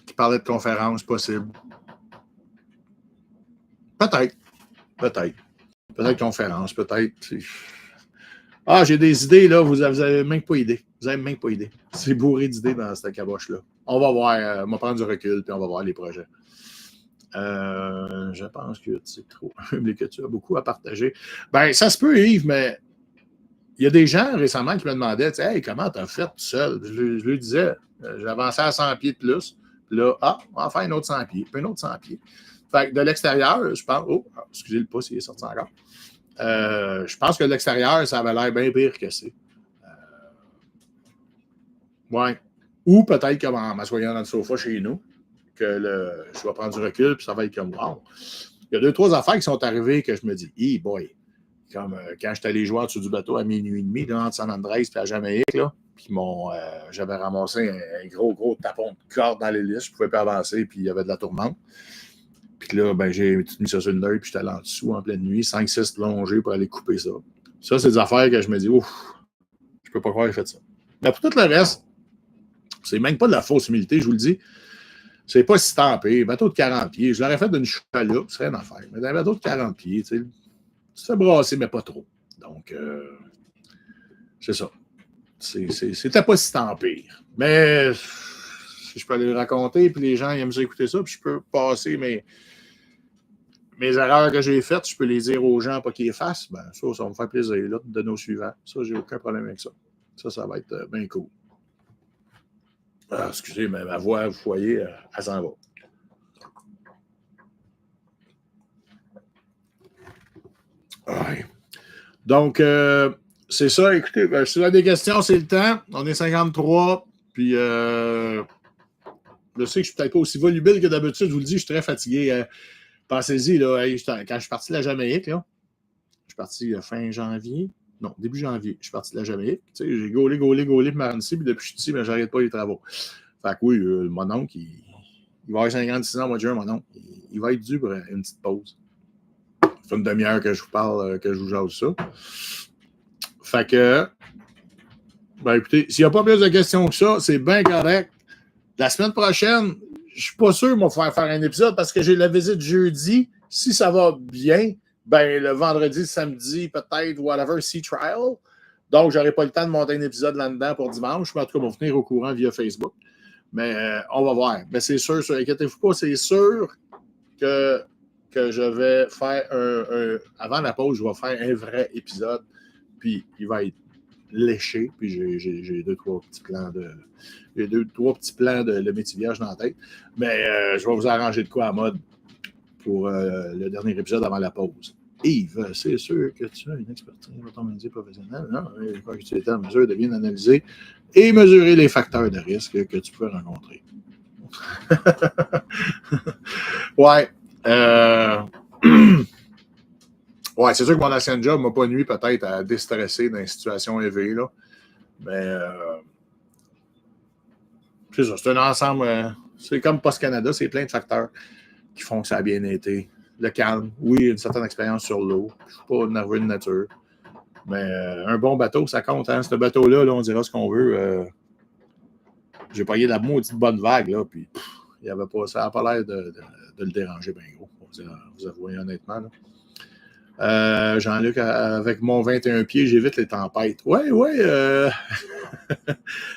qui parlait de conférences possibles. Peut-être conférence, peut-être. Ah, j'ai des idées, là, vous avez même pas idée. Vous avez même pas idée. C'est bourré d'idées dans cette caboche-là. On va voir, on va prendre du recul, puis on va voir les projets. Je pense que c'est trop humble que tu as beaucoup à partager. Ben, ça se peut, Yves, mais il y a des gens récemment qui me demandaient, hey, comment tu as fait tout seul? Je lui disais, j'avançais à 100 pieds de plus. Puis là, on va faire un autre 100 pieds, puis un autre 100 pieds. Fait que de l'extérieur, je pense, excusez le pouce, il est sorti encore. Je pense que de l'extérieur, ça avait l'air bien pire que c'est. Ouais. Ou peut-être qu'en m'assoyant dans le sofa chez nous, que je vais prendre du recul, puis ça va être comme wow. Il y a 2-3 affaires qui sont arrivées que je me dis, hey boy, comme quand j'étais allé jouer en dessous du bateau à minuit et demi, là, entre San Andrés et la Jamaïque, là, puis j'avais ramassé un gros tapon de corde dans l'hélice, je ne pouvais pas avancer, puis il y avait de la tourmente. Puis là, ben, j'ai mis ça sur une œil, puis j'étais allé en dessous en pleine nuit, 5-6 plongées pour aller couper ça. Ça, c'est des affaires que je me dis, ouf, je peux pas croire que j'ai fait ça. Mais pour tout le reste, c'est même pas de la fausse humilité, je vous le dis. C'est pas si tampé. Bateau de 40 pieds. Je l'aurais fait d'une chaloupe, ce serait une affaire. Mais d'un bateau de 40 pieds, tu sais, tu te fais brasser, mais pas trop. Donc, c'est ça. C'était pas si tant pire. Mais si je peux aller le raconter, puis les gens ils aiment ça écouter ça, puis je peux passer mes erreurs que j'ai faites, je peux les dire aux gens, pas qu'ils effacent, ben ça va me faire plaisir, là, de nos suivants. Ça, j'ai aucun problème avec ça. Ça va être bien cool. Excusez, mais ma voix, vous voyez, elle s'en va. Ouais. Donc, c'est ça. Écoutez, si vous avez des questions, c'est le temps. On est 53. Puis, je sais que je suis peut-être pas aussi volubile que d'habitude. Je vous le dis, je suis très fatigué. Pensez-y, là, quand je suis parti de la Jamaïque, là, je suis parti fin janvier. Non, début janvier. Je suis parti de la Jamaïque. Tu sais, j'ai gaulé pour m'arrêter. Puis depuis que je suis ici, ben, j'arrête pas les travaux. Fait que oui, mon oncle, il va avoir 56 ans au mois de juin, mon oncle. Il va être dû pour une petite pause. C'est une demi-heure que je vous parle, que je vous jase ça. Fait que, ben écoutez, s'il n'y a pas plus de questions que ça, c'est bien correct. La semaine prochaine, je ne suis pas sûr de me faire un épisode parce que j'ai la visite jeudi. Si ça va bien, ben le vendredi, le samedi, peut-être, whatever, Sea Trial. Donc, je n'aurai pas le temps de monter un épisode là-dedans pour dimanche. Mais en tout cas, on va vous tenir au courant via Facebook. Mais on va voir. Mais c'est sûr, inquiétez-vous pas, c'est sûr que je vais faire avant la pause, je vais faire un vrai épisode. Puis il va être léché. Puis j'ai 2-3 petits plans de métier vierge dans la tête. Mais je vais vous arranger de quoi à mode pour le dernier épisode avant la pause. Yves, c'est sûr que tu as une expertise automatisée professionnelle. Non, je crois que tu es en mesure de bien analyser et mesurer les facteurs de risque que tu peux rencontrer. Ouais. Ouais, c'est sûr que mon ancien job m'a pas nuit peut-être à déstresser dans une situation élevée, là. Mais c'est ça, c'est un ensemble. C'est comme Post Canada, c'est plein de facteurs qui font que ça a bien été. Le calme, oui, une certaine expérience sur l'eau. Je ne suis pas nerveux de nature. Mais un bon bateau, ça compte. Hein? Ce bateau-là, là, on dira ce qu'on veut. J'ai payé la maudite bonne vague, là, puis il y avait pas, ça n'a pas l'air de le déranger bien gros. Vous avouez honnêtement. Là. Jean-Luc, avec mon 21 pieds, j'évite les tempêtes. Oui.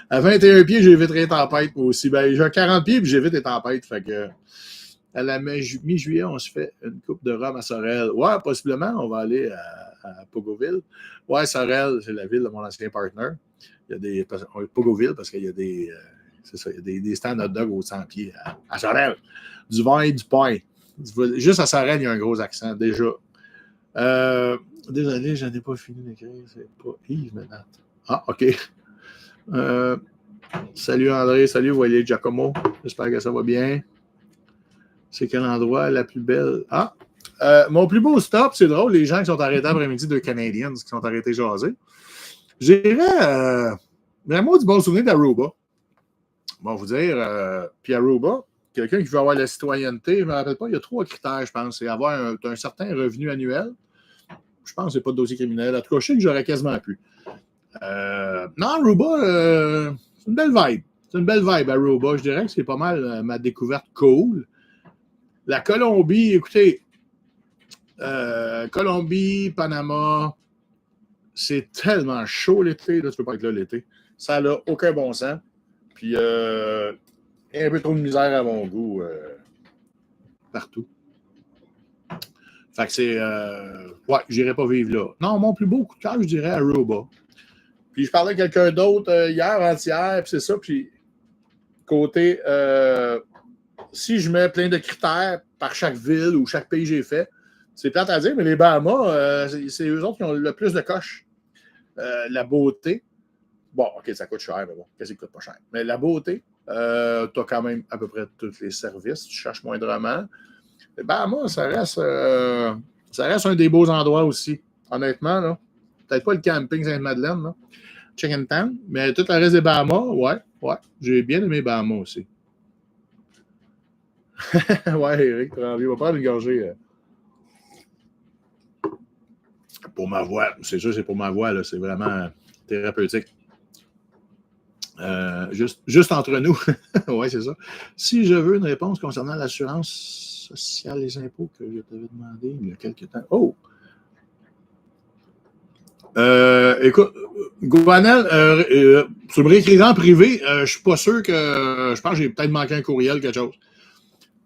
À 21 pieds, j'évite les tempêtes, moi aussi. Ben, j'ai 40 pieds, puis j'évite les tempêtes. Fait que, à la mi-juillet, on se fait une coupe de rhum à Sorel. Ouais, possiblement, on va aller à Pogoville. Ouais, Sorel, c'est la ville de mon ancien partner. Il y a des. Pogoville, parce qu'il y a des. C'est ça, il y a des stands hot dog aux 100 pieds à Sorel. Du vin et du pain. Juste à Sorel, il y a un gros accent, déjà. Désolé, je n'ai pas fini d'écrire. C'est pas Yves maintenant. Ah, OK. Salut André, salut Voilier Giacomo. J'espère que ça va bien. C'est quel endroit la plus belle? Ah! Mon plus beau stop, c'est drôle, les gens qui sont arrêtés après-midi de Canadiens, qui sont arrêtés jaser. J'irais vraiment du bon souvenir d'Aruba. Bon, vous dire, puis Aruba, quelqu'un qui veut avoir la citoyenneté, je ne me rappelle pas, il y a 3 critères, je pense. C'est avoir un certain revenu annuel. Je pense que ce n'est pas de dossier criminel. En tout cas, je sais que j'aurais quasiment pu. Non, Aruba, c'est une belle vibe. C'est une belle vibe, Aruba. Je dirais que c'est pas mal ma découverte cool. La Colombie, écoutez, Colombie, Panama, c'est tellement chaud l'été. Là, tu peux pas être là l'été. Ça n'a aucun bon sens. Puis, un peu trop de misère à mon goût partout. Fait que c'est. Ouais, j'irai pas vivre là. Non, mon plus beau coup de cœur, je dirais Aruba. Puis, je parlais à quelqu'un d'autre hier, avant-hier, puis c'est ça. Puis, côté. Si je mets plein de critères par chaque ville ou chaque pays que j'ai fait, c'est plate à dire, mais les Bahamas, c'est eux autres qui ont le plus de coches. La beauté. Bon, OK, ça coûte cher, mais bon, qu'est-ce qui coûte pas cher? Mais la beauté, tu as quand même à peu près tous les services. Tu cherches moindrement. Les Bahamas, ça reste un des beaux endroits aussi. Honnêtement, là. Peut-être pas le camping Sainte-Madeleine, là. Chicken Town, mais tout le reste des Bahamas, ouais. J'ai bien aimé Bahamas aussi. Ouais, Eric, tu as envie. On va prendre une gorgée pour ma voix. C'est sûr, c'est pour ma voix, là. C'est vraiment thérapeutique. Juste entre nous. Oui, c'est ça. Si je veux une réponse concernant l'assurance sociale, les impôts que je t'avais demandé il y a quelques temps. Oh! Écoute, Gouanel, tu me réécriras en privé. Je suis pas sûr que. Je pense que j'ai peut-être manqué un courriel, quelque chose.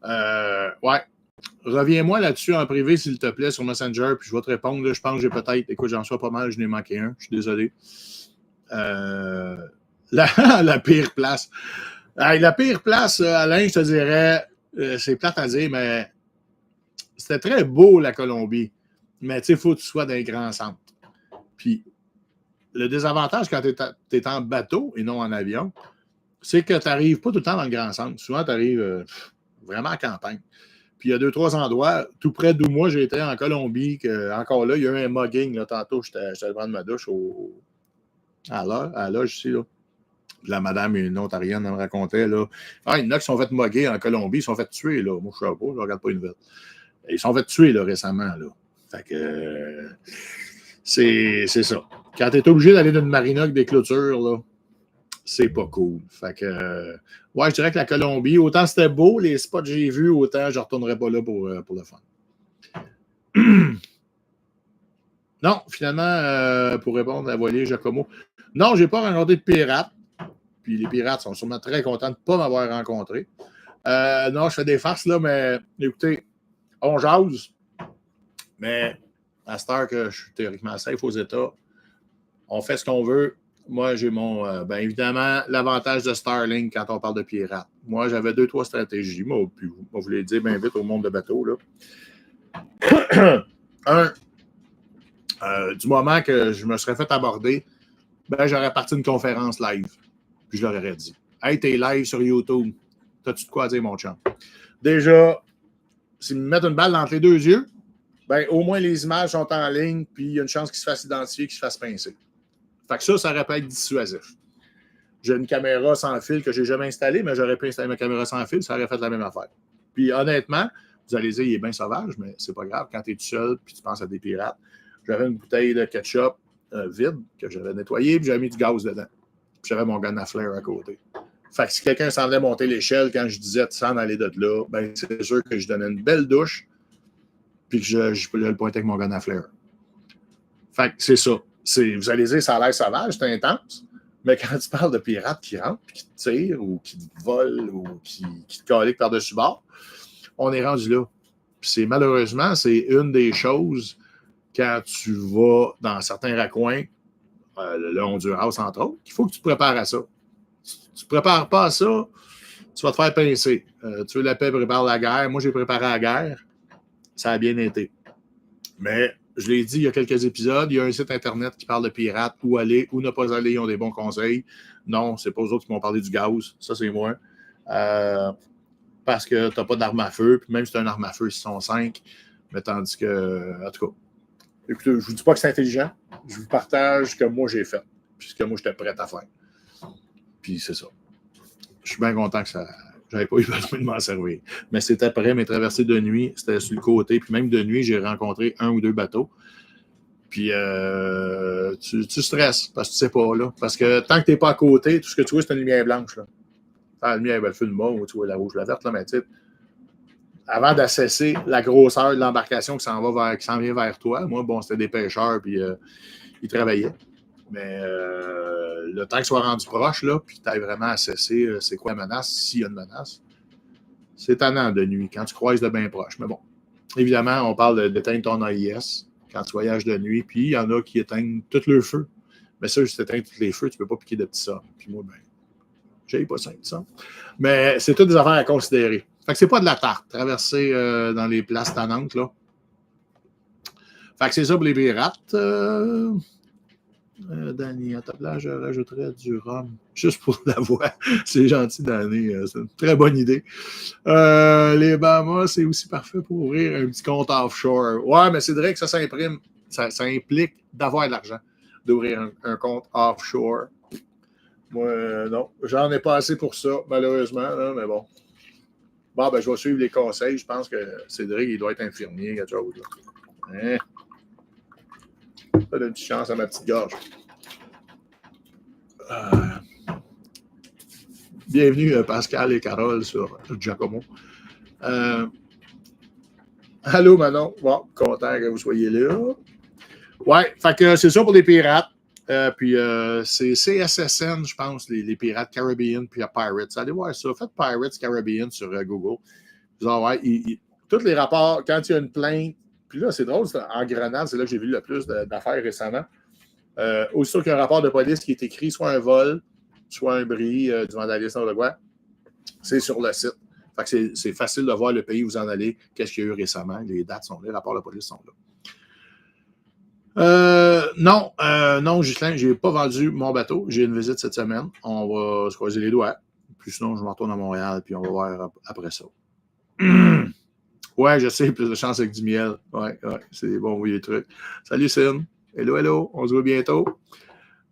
Ouais. Reviens-moi là-dessus en privé, s'il te plaît, sur Messenger, puis je vais te répondre. Là, je pense que j'ai peut-être. Écoute, j'en sois pas mal, je n'ai manqué un. Je suis désolé. La pire place. La pire place, Alain, je te dirais, c'est plate à dire, mais c'était très beau, la Colombie. Mais tu sais, il faut que tu sois dans les grands centres. Puis, le désavantage quand tu es en bateau et non en avion, c'est que tu n'arrives pas tout le temps dans le grand centre. Souvent, tu arrives vraiment à campagne. Puis, il y a 2-3 endroits, tout près d'où moi j'étais en Colombie, que, encore là, il y a eu un mugging. Là, tantôt, j'étais allé prendre ma douche à la loge ici. Là. La madame, une ontarienne, elle me racontait, là, il y en a qui sont fait mugger en Colombie, ils sont fait tuer, là. Moi, je ne sais pas, je ne regarde pas une nouvelle. Ils sont fait tuer, là, récemment, là. Fait que, c'est ça. Quand tu es obligé d'aller dans une marina avec des clôtures, là, c'est pas cool. Fait que, ouais, je dirais que la Colombie, autant c'était beau, les spots que j'ai vus, autant je ne retournerai pas là pour le fun. Non, finalement, pour répondre à Voilier Giacomo, non, je n'ai pas rencontré de pirates. Puis les pirates sont sûrement très contents de ne pas m'avoir rencontré. Non, je fais des farces, là, mais écoutez, on jase. Mais à cette heure que je suis théoriquement safe aux États, on fait ce qu'on veut. Moi, j'ai mon. Bien évidemment, l'avantage de Starlink quand on parle de pirates. Moi, j'avais 2-3 stratégies. Moi, vous les dire bien vite au monde de bateau. Là. Du moment que je me serais fait aborder, ben, j'aurais parti une conférence live. Puis je leur aurais dit, hey, t'es live sur YouTube. T'as-tu de quoi dire, mon chum? Déjà, s'ils me mettent une balle entre les 2 yeux, ben, au moins les images sont en ligne, puis il y a une chance qu'ils se fassent identifier, qu'ils se fassent pincer. Fait que ça aurait pu être dissuasif. J'ai une caméra sans fil que je n'ai jamais installée, mais j'aurais pu installer ma caméra sans fil, ça aurait fait la même affaire. Puis honnêtement, vous allez dire, il est bien sauvage, mais c'est pas grave. Quand tu es tout seul, puis tu penses à des pirates, j'avais une bouteille de ketchup vide que j'avais nettoyée, puis j'avais mis du gaz dedans. Puis j'avais mon gun à flare à côté. Fait que si quelqu'un s'en venait monter l'échelle quand je disais tu s'en aller de là, ben c'est sûr que je donnais une belle douche puis que je le pointais avec mon gun à flare. Fait que c'est ça. Vous allez dire ça a l'air sauvage, c'est intense. Mais quand tu parles de pirates qui rentrent, puis qui te tirent, ou qui te volent, ou qui te caliquent par-dessus bord, on est rendu là. Puis malheureusement, c'est une des choses quand tu vas dans certains raccoins, le Honduras entre autres, qu'il faut que tu te prépares à ça. Si tu ne te prépares pas à ça, tu vas te faire pincer. Tu veux la paix, prépare la guerre. Moi, j'ai préparé la guerre. Ça a bien été. Mais, je l'ai dit il y a quelques épisodes, il y a un site Internet qui parle de pirates, où aller, où ne pas aller, ils ont des bons conseils. Non, c'est pas eux autres qui m'ont parlé du gaz. Ça, c'est moi. Parce que tu n'as pas d'arme à feu. Puis même si tu as une arme à feu, ils sont 5. Mais tandis que, en tout cas, écoutez, je ne vous dis pas que c'est intelligent. Je vous partage ce que moi j'ai fait. Puis ce que moi j'étais prêt à faire. Puis c'est ça. Je suis bien content que ça. J'avais pas eu besoin de m'en servir. Mais c'était après mes traversées de nuit. C'était sur le côté. Puis même de nuit, j'ai rencontré 1 ou 2 bateaux. Puis tu stresses parce que tu sais pas, là. Parce que tant que tu n'es pas à côté, tout ce que tu vois, c'est une lumière blanche, là. La lumière, elle fait le mot, ou tu vois la rouge, la verte, là, mais tu sais, avant d'assesser la grosseur de l'embarcation qui s'en vient vers toi, moi, bon, c'était des pêcheurs, puis ils travaillaient. Mais le temps qu'ils soient rendus proches, là, puis tu ailles vraiment assessé c'est quoi la menace, s'il y a une menace, c'est tannant de nuit, quand tu croises de bien proche. Mais bon, évidemment, on parle d'éteindre ton AIS quand tu voyages de nuit, puis il y en a qui éteignent tout le feu. Mais ça, si tu éteins tous les feux, tu ne peux pas piquer de petits sommes. Puis moi, ben, j'ai pas 500. Mais c'est toutes des affaires à considérer. Fait que c'est pas de la tarte, traverser dans les places tannantes, là. Fait que c'est ça pour les pirates. Danny, à ta place, je rajouterais du rhum. Juste pour la voix. C'est gentil, Danny. C'est une très bonne idée. Les Bahamas, c'est aussi parfait pour ouvrir un petit compte offshore. Ouais, mais c'est vrai que ça s'imprime. Ça implique d'avoir de l'argent, d'ouvrir un compte offshore. Moi, non. J'en ai pas assez pour ça, malheureusement, là, mais bon. Bon, ben, je vais suivre les conseils. Je pense que Cédric, il doit être infirmier, quelque chose. Hein? Ça donne une petite chance à ma petite gorge. Bienvenue, Pascal et Carole sur Giacomo. Allô, Manon. Bon, content que vous soyez là. Ouais, fait que c'est ça pour les pirates. Puis c'est CSSN, je pense, les pirates Caribbean puis Pirates. Allez voir ça. Faites Pirates Caribbean sur Google. Vous allez voir, tous les rapports, quand il y a une plainte, puis là, c'est drôle, en Grenade, c'est là que j'ai vu le plus d'affaires récemment. Aussitôt qu'il y a un rapport de police qui est écrit, soit un vol, soit un bris, du vandalisme, de quoi, c'est sur le site. Fait que c'est facile de voir le pays où vous en allez, qu'est-ce qu'il y a eu récemment. Les dates sont là, les rapports de police sont là. Non, Ghislain, je n'ai pas vendu mon bateau. J'ai une visite cette semaine. On va se croiser les doigts. Puis sinon, je me retourne à Montréal, puis on va voir après ça. Ouais, je sais, plus de chance avec du miel. Ouais, c'est bon, oui, les trucs. Salut, Cine. Hello, on se voit bientôt.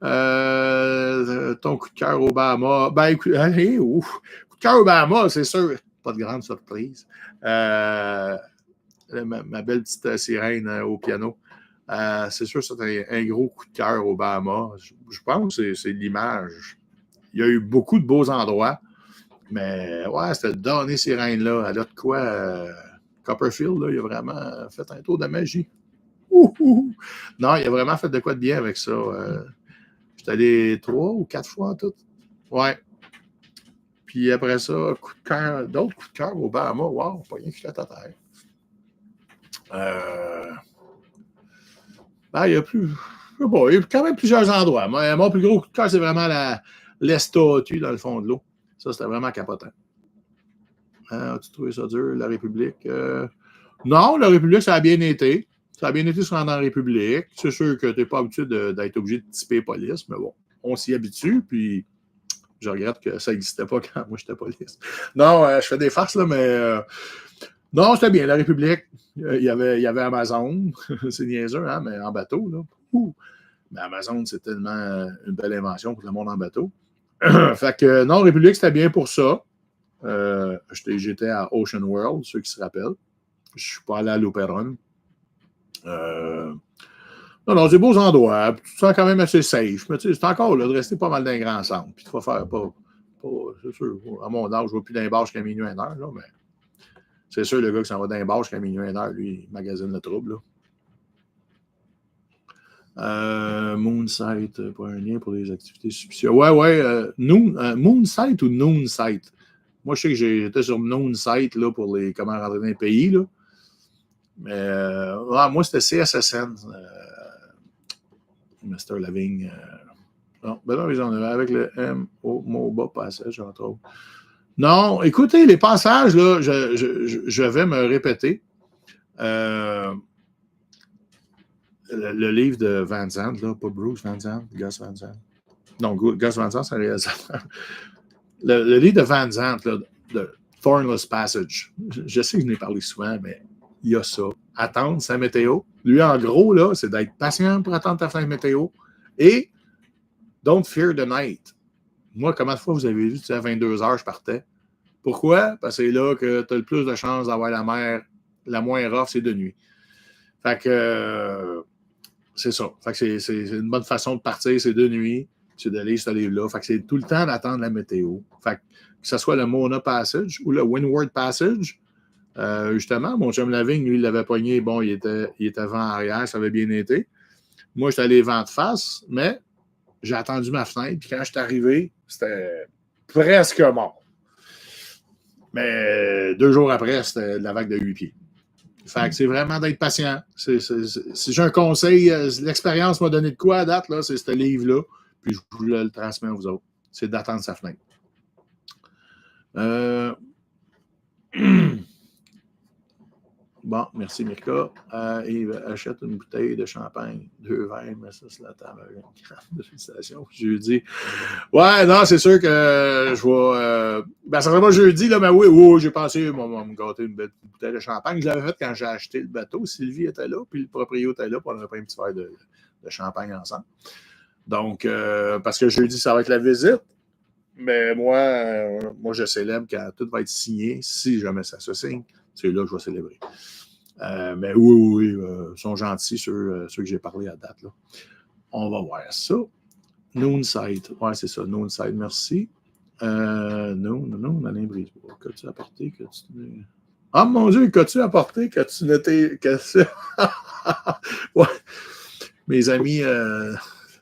Ton coup de cœur au Bahamas. Ben, écoute, coup de cœur au Bahamas, c'est sûr. Pas de grande surprise. Ma belle petite sirène au piano. C'est sûr, c'est un gros coup de cœur au Bahamas. Je pense que c'est l'image. Il y a eu beaucoup de beaux endroits, mais ouais, cette donnée sirène-là, elle a de quoi. Copperfield, là, il a vraiment fait un tour de magie. Non, il a vraiment fait de quoi de bien avec ça. J'étais allé 3 ou 4 fois en tout. Ouais. Puis après ça, coup de cœur, d'autres coups de cœur au Bahamas. Wow, pas rien qui fait à terre. Ben, il y a quand même plusieurs endroits. Mon plus gros coup de cœur, c'est vraiment l'Estatu dans le fond de l'eau. Ça, c'était vraiment capotant. As-tu trouvé ça dur, la République? Non, la République, ça a bien été. Ça a bien été se rendre en République. C'est sûr que tu n'es pas habitué d'être obligé de typer police, mais bon, on s'y habitue, puis je regrette que ça n'existait pas quand moi j'étais police. Non, je fais des farces, là, mais non, c'était bien, la République. Il y avait Amazon. C'est niaiseux, hein, mais en bateau, là. Mais Amazon, c'est tellement une belle invention pour le monde en bateau. Fait que non, République, c'était bien pour ça. J'étais à Ocean World, ceux qui se rappellent. Je ne suis pas allé à l'Operon. Non, c'est beaux endroits. Tu te sens quand même assez safe. Mais tu sais, c'est encore là, de rester pas mal dans un grand centre. Puis il faut faire pas c'est sûr, à mon âge, je ne vais plus dans les bars jusqu'à minuit 1h, là, mais c'est sûr, le gars qui s'en va dans les bars jusqu'à minuit 1h, lui, il magasine le trouble. Là. Moonsite, pas un lien pour les activités suspicieuses. Ouais. Moonsite ou Noonsite? Moi, je sais que j'étais sur Noonsite là, pour les comment rentrer dans les pays. Là. Mais moi, c'était CSSN. Mr. Lavigne. Non, ben non, ils en avaient avec le MOBA passage, entre autres. Non, écoutez, les passages, là, je vais me répéter. Le livre de Van Zandt, là, pas Bruce Van Zandt, Gus Van Zandt. Non, Gus Van Zandt, c'est un réalisateur. Le livre de Van Zandt, là, de Thornless Passage, je sais que je n'ai parlé souvent, mais il y a ça. Attendre sa météo. Lui, en gros, là, c'est d'être patient pour attendre ta fin de météo. Et don't fear the night. Moi, combien de fois vous avez vu, tu sais, à 22 h je partais? Pourquoi? Parce que c'est là que tu as le plus de chances d'avoir la mer la moins rough, c'est de nuit. Fait que c'est ça. Fait que c'est une bonne façon de partir, c'est de nuit. C'est de lire ce livre-là. Fait que c'est tout le temps d'attendre la météo. Fait que ce soit le Mona Passage ou le Windward Passage, justement, mon chum Lavigne, lui, il l'avait pogné. Bon, il était vent arrière, ça avait bien été. Moi, j'étais allé vent de face, mais j'ai attendu ma fenêtre. Puis quand je suis arrivé, c'était presque mort. Mais 2 jours après, c'était de la vague de 8 pieds. Fait que c'est vraiment d'être patient. Si j'ai un conseil, l'expérience m'a donné de quoi à date, là, c'est ce livre-là. Puis je vous le transmets à vous autres. C'est d'attendre sa fenêtre. Bon, merci Mirka. Yves achète une bouteille de champagne, 2 verres, mais ça, c'est la table. Félicitations. Jeudi. Ouais, non, c'est sûr que je vais. Ça serait pas jeudi, là, mais oui, j'ai pensé me gâter une belle bouteille de champagne. Je l'avais fait quand j'ai acheté le bateau. Sylvie était là, puis le propriétaire était là, puis on avait pris un petit verre de champagne ensemble. Donc, parce que jeudi, ça va être la visite. Mais moi, je célèbre quand tout va être signé, si jamais ça se signe. C'est là que je vais célébrer. Mais oui, ils sont gentils, ceux que j'ai parlé à date. Là. On va voir ça. Noonside. Ouais, c'est ça, Noonside, merci. Non, Alain Brisebois. Qu'as-tu apporté que tu... Ah, mon Dieu, qu'as-tu apporté que tu n'étais... Ouais. Mes amis,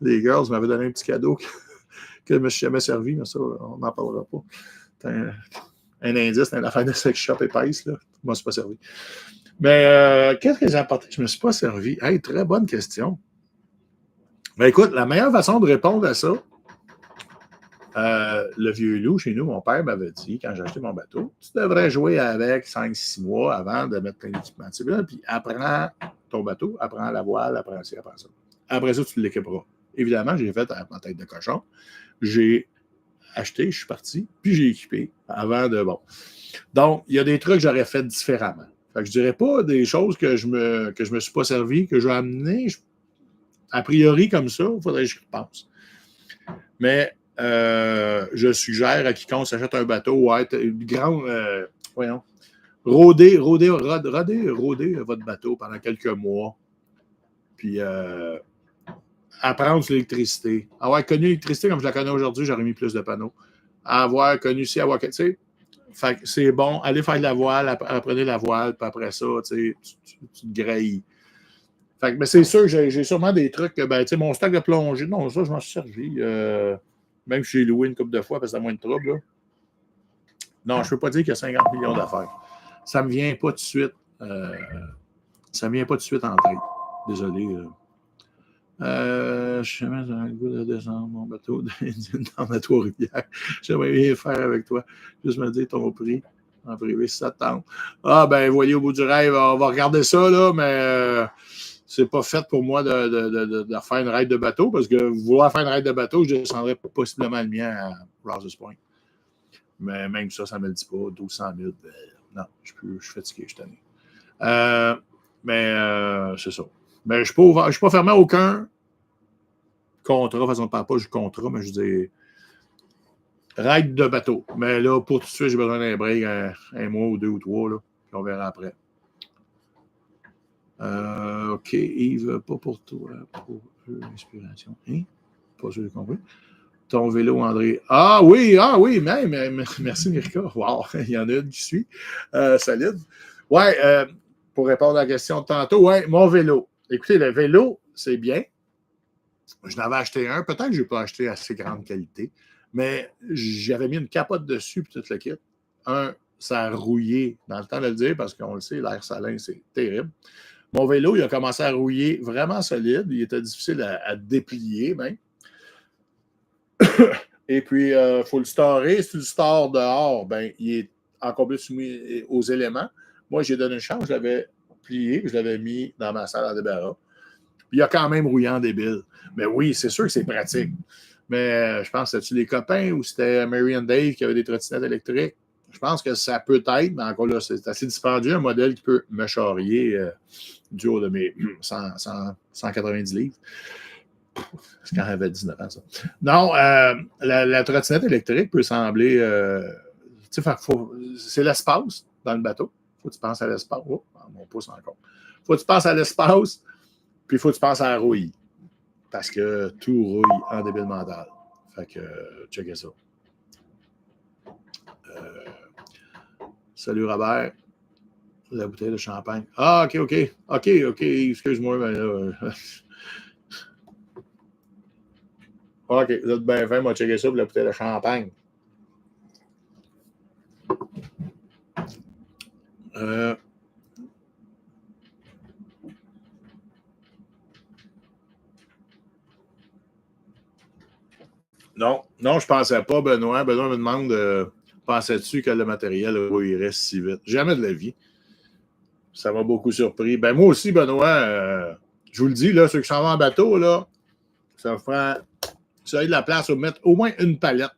les girls, m'avaient donné un petit cadeau que je ne me suis jamais servi, mais ça, on n'en parlera pas. Un indice dans l'affaire de sex shop épaisse, là. Je ne me suis pas servi. Mais qu'est-ce que j'ai apporté? Je ne me suis pas servi. Hey, très bonne question. Ben écoute, la meilleure façon de répondre à ça, le vieux loup, chez nous, mon père m'avait dit, quand j'ai acheté mon bateau, tu devrais jouer avec 5-6 mois avant de mettre plein d'équipements. Puis apprends ton bateau, apprends la voile, apprends ci, apprends ça. Après ça, tu l'équiperas. Évidemment, j'ai fait ma tête de cochon. J'ai acheté, je suis parti, puis j'ai équipé avant de... Bon. Donc, il y a des trucs que j'aurais fait différemment. Fait que je dirais pas des choses que je me suis pas servi, que j'ai amené. A priori, comme ça, il faudrait que je pense. Mais je suggère à quiconque s'achète un bateau, ouais, une grande... rodez votre bateau pendant quelques mois. Puis apprendre sur l'électricité. Avoir connu l'électricité comme je la connais aujourd'hui, j'aurais mis plus de panneaux. Avoir connu ci, avoir... Tu sais, fait que c'est bon, allez faire de la voile, apprenez la voile, puis après ça, tu te grailles. Fait que, mais c'est sûr que j'ai sûrement des trucs, ben, tu sais, mon stock de plongée, non, ça, je m'en suis servi. Même si j'ai loué une couple de fois parce que ça a moins de trouble, là. Non, je ne peux pas dire qu'il y a 50 millions d'affaires. Ça ne me vient pas tout de suite. Ça me vient pas tout de suite en tête. Désolé. Je suis jamais dans le goût de descendre mon bateau dans la Trois-Rivières. J'aimerais bien faire avec toi. Juste me dire ton prix en privé si ça te tente. Ah, ben, voyez au bout du rêve, on va regarder ça, là, mais c'est pas fait pour moi de faire une ride de bateau parce que vouloir faire une ride de bateau, je descendrais possiblement le mien à Rouse's Point. Mais même ça ne me le dit pas. 1200 000. Non, je suis fatigué, je suis tanné. Mais c'est ça. Mais je ne suis pas fermé à aucun contrat. De toute façon, on ne parle pas du contrat, mais je dis ride de bateau. Mais là, pour tout de suite, j'ai besoin d'un break, un mois ou 2 ou 3. Là, puis on verra après. OK, Yves, pas pour toi, pour l'inspiration. Hein? Pas sûr, j'ai compris. Ton vélo, André. Ah oui, même. Merci, Mirka. Wow, il y en a une qui suit. Solide. Ouais, pour répondre à la question de tantôt, ouais, mon vélo. Écoutez, le vélo, c'est bien. Je n'avais acheté un. Peut-être que je n'ai pas acheté assez grande qualité, mais j'avais mis une capote dessus puis tout le kit. Ça a rouillé, dans le temps de le dire, parce qu'on le sait, l'air salin, c'est terrible. Mon vélo, il a commencé à rouiller vraiment solide. Il était difficile à déplier, même. Et puis, il faut le storer. Si tu le stores dehors, ben, il est encore plus soumis aux éléments. Moi, j'ai donné une chance. Je l'avais plié, je l'avais mis dans ma salle à débarras. Puis, il a quand même rouillé en débile. Mais oui, c'est sûr que c'est pratique. Mais je pense que c'était-tu les copains ou c'était Mary and Dave qui avaient des trottinettes électriques? Je pense que ça peut être, mais encore là, c'est assez dispendieux, un modèle qui peut me charrier du haut de mes 190 livres. C'est quand j'avais 19 ans, ça. Non, la trottinette électrique peut sembler. Tu sais, c'est l'espace dans le bateau. Il faut que tu penses à l'espace. Oh, mon pouce encore. Il faut que tu penses à l'espace, puis il faut que tu penses à la rouille. Parce que tout rouille en débile mental. Fait que, checkez ça. Salut Robert. La bouteille de champagne. Ah, OK. Excuse-moi, mais là. OK, vous êtes bien fin, moi, checker ça pour la bouteille de champagne. Non, je ne pensais pas, Benoît. Benoît me demande pensais-tu que le matériel rouillerait si vite? Jamais de la vie. Ça m'a beaucoup surpris. Ben moi aussi, Benoît, je vous le dis, là, ceux qui s'en vont en bateau, là, ça prend. Ça a de la place pour mettre au moins une palette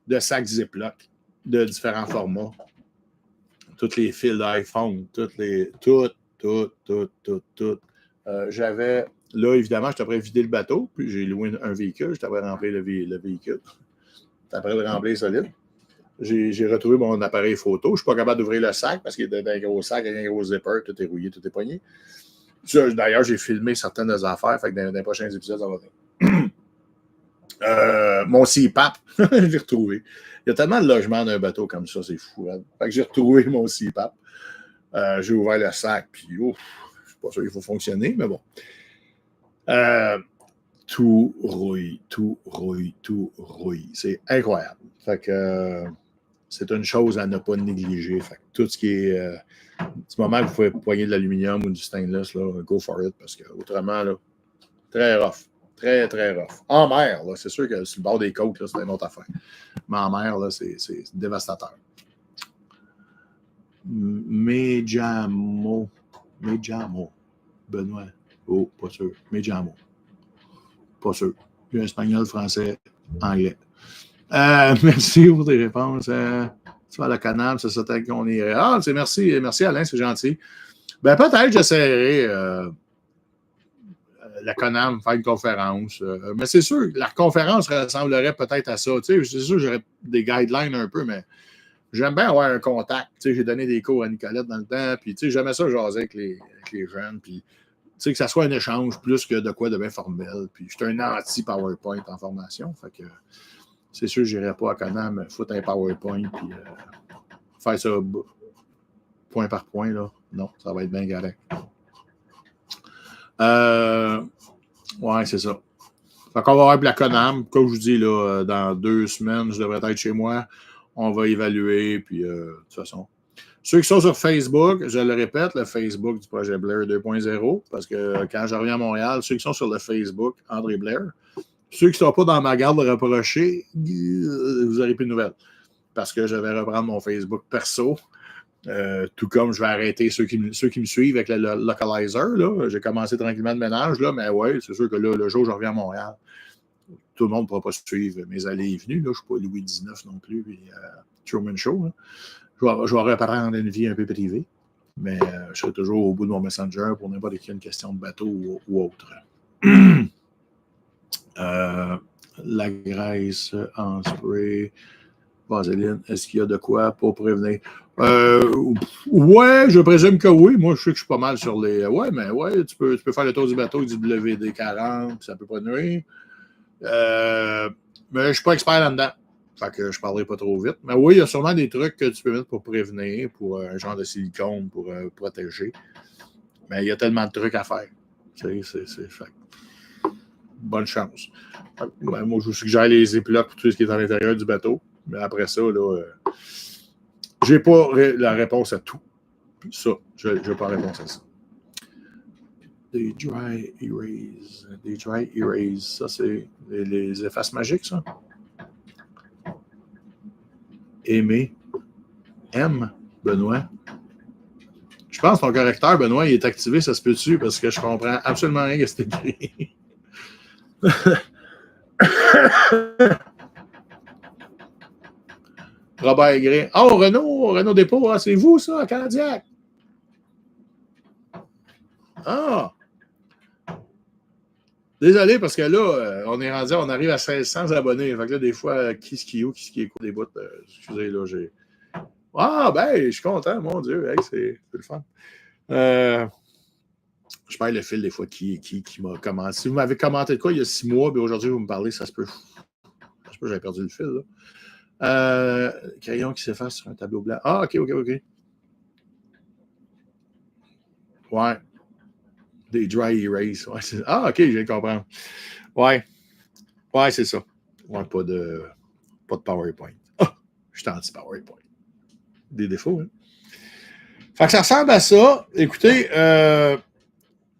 de sacs Ziploc de différents formats. Toutes les fils d'iPhone, tout. J'avais, là, évidemment, je t'avais vidé le bateau, puis j'ai loué un véhicule, je t'avais rempli le véhicule. Après de remplir solide. J'ai retrouvé mon appareil photo. Je ne suis pas capable d'ouvrir le sac parce qu'il y a un gros sac, un gros zipper, tout est rouillé, tout est poigné. D'ailleurs, j'ai filmé certaines des affaires, fait que dans les prochains épisodes, ça va venir. Mon CPAP, je l'ai retrouvé. Il y a tellement de logements d'un bateau comme ça, c'est fou. Hein? Fait que j'ai retrouvé mon CPAP. J'ai ouvert le sac, puis ouf, je ne suis pas sûr qu'il faut fonctionner, mais bon. Tout rouille. C'est incroyable. Fait que c'est une chose à ne pas négliger. Fait que tout ce qui est du moment que vous pouvez poigner de l'aluminium ou du stainless, là, go for it, parce que autrement, là, très rough. Très, très rough. En mer, là, c'est sûr que sur le bord des côtes, là, c'est une autre affaire. Mais en mer, là, c'est dévastateur. Méjamo. Benoît. Oh, pas sûr. Méjamo. Pas sûr. J'ai espagnol, français, anglais. Merci pour tes réponses. Tu vas à la Canam, c'est ça qu'on irait. Ah, merci Alain, c'est gentil. Ben peut-être j'essaierai la Conam, faire une conférence. Mais c'est sûr, la conférence ressemblerait peut-être à ça. C'est sûr, j'aurais des guidelines un peu, mais j'aime bien avoir un contact. J'ai donné des cours à Nicolette dans le temps, puis j'aimais ça jaser avec les jeunes, puis que ça soit un échange plus que de quoi de bien formel. Puis je suis un anti-PowerPoint en formation, fait que c'est sûr que je n'irai pas à Conam foutre un PowerPoint puis faire ça point par point. Là. Non, ça va être bien galère. Ouais, c'est ça. Fait qu'on va voir la Conam. Comme je vous dis, là, dans 2 semaines, je devrais être chez moi. On va évaluer, puis de toute façon. Ceux qui sont sur Facebook, je le répète, le Facebook du projet Blair 2.0, parce que quand je reviens à Montréal, ceux qui sont sur le Facebook, André Blair, ceux qui ne sont pas dans ma garde rapprochée, vous n'aurez plus de nouvelles. Parce que je vais reprendre mon Facebook perso. Tout comme je vais arrêter ceux qui me suivent avec le localizer. Là. J'ai commencé tranquillement de ménage, là, mais ouais, c'est sûr que là, le jour où je reviens à Montréal, tout le monde ne pourra pas suivre mes allées et venues. Là. Je ne suis pas Louis XIX non plus, puis Truman Show. Là. Je vais reprendre une vie un peu privée, mais je serai toujours au bout de mon Messenger pour n'importe quelle question de bateau ou autre. La graisse en spray, vaseline, est-ce qu'il y a de quoi pour prévenir? Ouais, je présume que oui. Moi, je sais que je suis pas mal sur les. Ouais, mais ouais, tu peux faire le tour du bateau avec du WD-40, ça peut pas nuire. Mais je suis pas expert là-dedans. Fait que je parlerai pas trop vite. Mais oui, il y a sûrement des trucs que tu peux mettre pour prévenir, pour un genre de silicone pour protéger. Mais il y a tellement de trucs à faire. C'est fait. bonne chance. Ben, moi, je vous suggère les épilogues pour tout ce qui est à l'intérieur du bateau. Mais après ça, là, je n'ai pas la réponse à tout. Ça, je n'ai pas la réponse à ça. Des dry erase. Des dry erase. Ça, c'est les effaces magiques, ça. Aimer. M. Benoît. Je pense que ton correcteur, Benoît, il est activé, ça se peut dessus, parce que je comprends absolument rien de ce que c'est écrit. Robert Gray. Oh, Renault Dépôt, ah, c'est vous, ça, à Candiac? Ah! Désolé, parce que là, on arrive à 1600 abonnés. Fait que là, des fois, qui ce qui écoute des bouts. Excusez, là, j'ai. Ah, ben, je suis content, mon Dieu. Hey, c'est le fun. Je perds le fil des fois qui m'a commenté. Si vous m'avez commenté de quoi il y a 6 mois, puis aujourd'hui, vous me parlez, ça se peut. Ça se peut, j'avais perdu le fil, là. Crayon qui s'efface sur un tableau blanc. Ah, OK. Ouais. Des dry erase. Ouais, ah, OK, je viens de comprendre. Ouais, c'est ça. Ouais, pas de PowerPoint. Ah, je suis anti-PowerPoint. Des défauts, hein. Fait que ça ressemble à ça. Écoutez,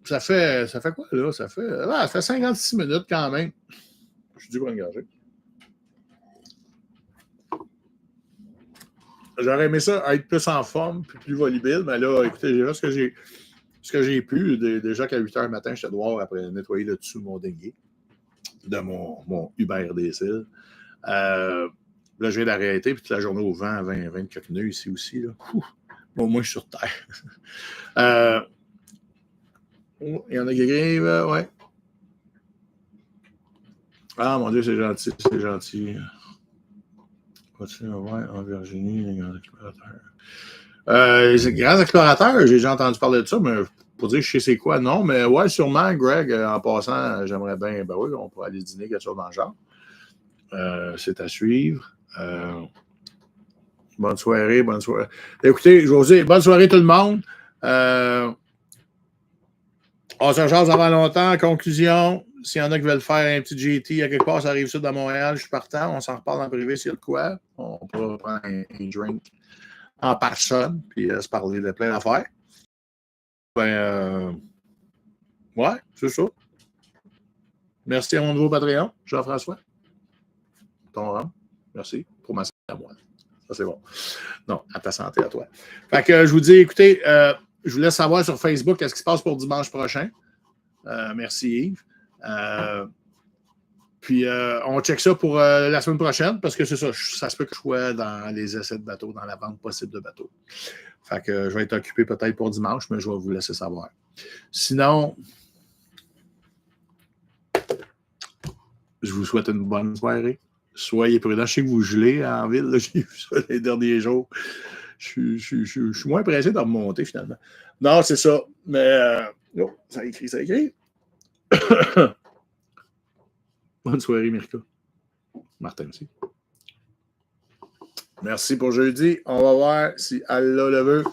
ça fait quoi, là? Ça fait 56 minutes quand même. Je suis dû pour engager. J'aurais aimé ça être plus en forme, plus volubile, mais là, écoutez, j'ai vu ce que j'ai pu. Déjà qu'à 8 h le matin, j'étais dehors après nettoyer le dessous de mon dinghy, de mon Uber Diesel. Là, je viens d'arrêter, puis toute la journée au vent, 24 nœuds ici aussi. Là. Bon, moi, je suis sur terre. Il y en a qui écrivent, ouais. Ah, mon Dieu, c'est gentil. Ouais, en Virginie, les grands explorateurs. Les grands explorateurs, j'ai déjà entendu parler de ça, mais pour dire je sais c'est quoi, non, mais ouais, sûrement, Greg, en passant, j'aimerais bien, ben oui, on pourrait aller dîner, quelque chose dans le genre. C'est à suivre. Bonne soirée. Écoutez, je vais vous dire, bonne soirée tout le monde. On se jase avant longtemps. Conclusion, s'il y en a qui veulent faire un petit GT à quelque part, ça arrive ça dans Montréal, je suis partant. On s'en reparle en privé s'il y a de quoi. On pourra prendre un drink en personne, puis se parler de plein d'affaires. Ouais, c'est ça. Merci à mon nouveau Patreon, Jean-François. Ton rang. Merci pour ma santé à moi. Ça, c'est bon. Non, à ta santé à toi. Fait que je vous dis, écoutez, je vous laisse savoir sur Facebook qu'est-ce qui se passe pour dimanche prochain. Merci Yves. Puis on check ça pour la semaine prochaine parce que c'est ça, ça se peut que je sois dans les essais de bateau, dans la vente possible de bateaux. Fait que je vais être occupé peut-être pour dimanche, mais je vais vous laisser savoir. Sinon, je vous souhaite une bonne soirée. Soyez prudents. Je sais que vous gelez en ville. Là, j'ai vu ça les derniers jours. Je suis moins pressé de remonter finalement. Non, c'est ça. Mais non, ça écrit. Bonne soirée, Mirka. Martin aussi. Merci pour jeudi. On va voir si Allah le veut.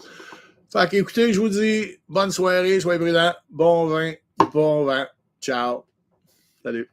Fait qu'écoutez, je vous dis bonne soirée, soyez prudents, bon vin, bon vent. Ciao. Salut.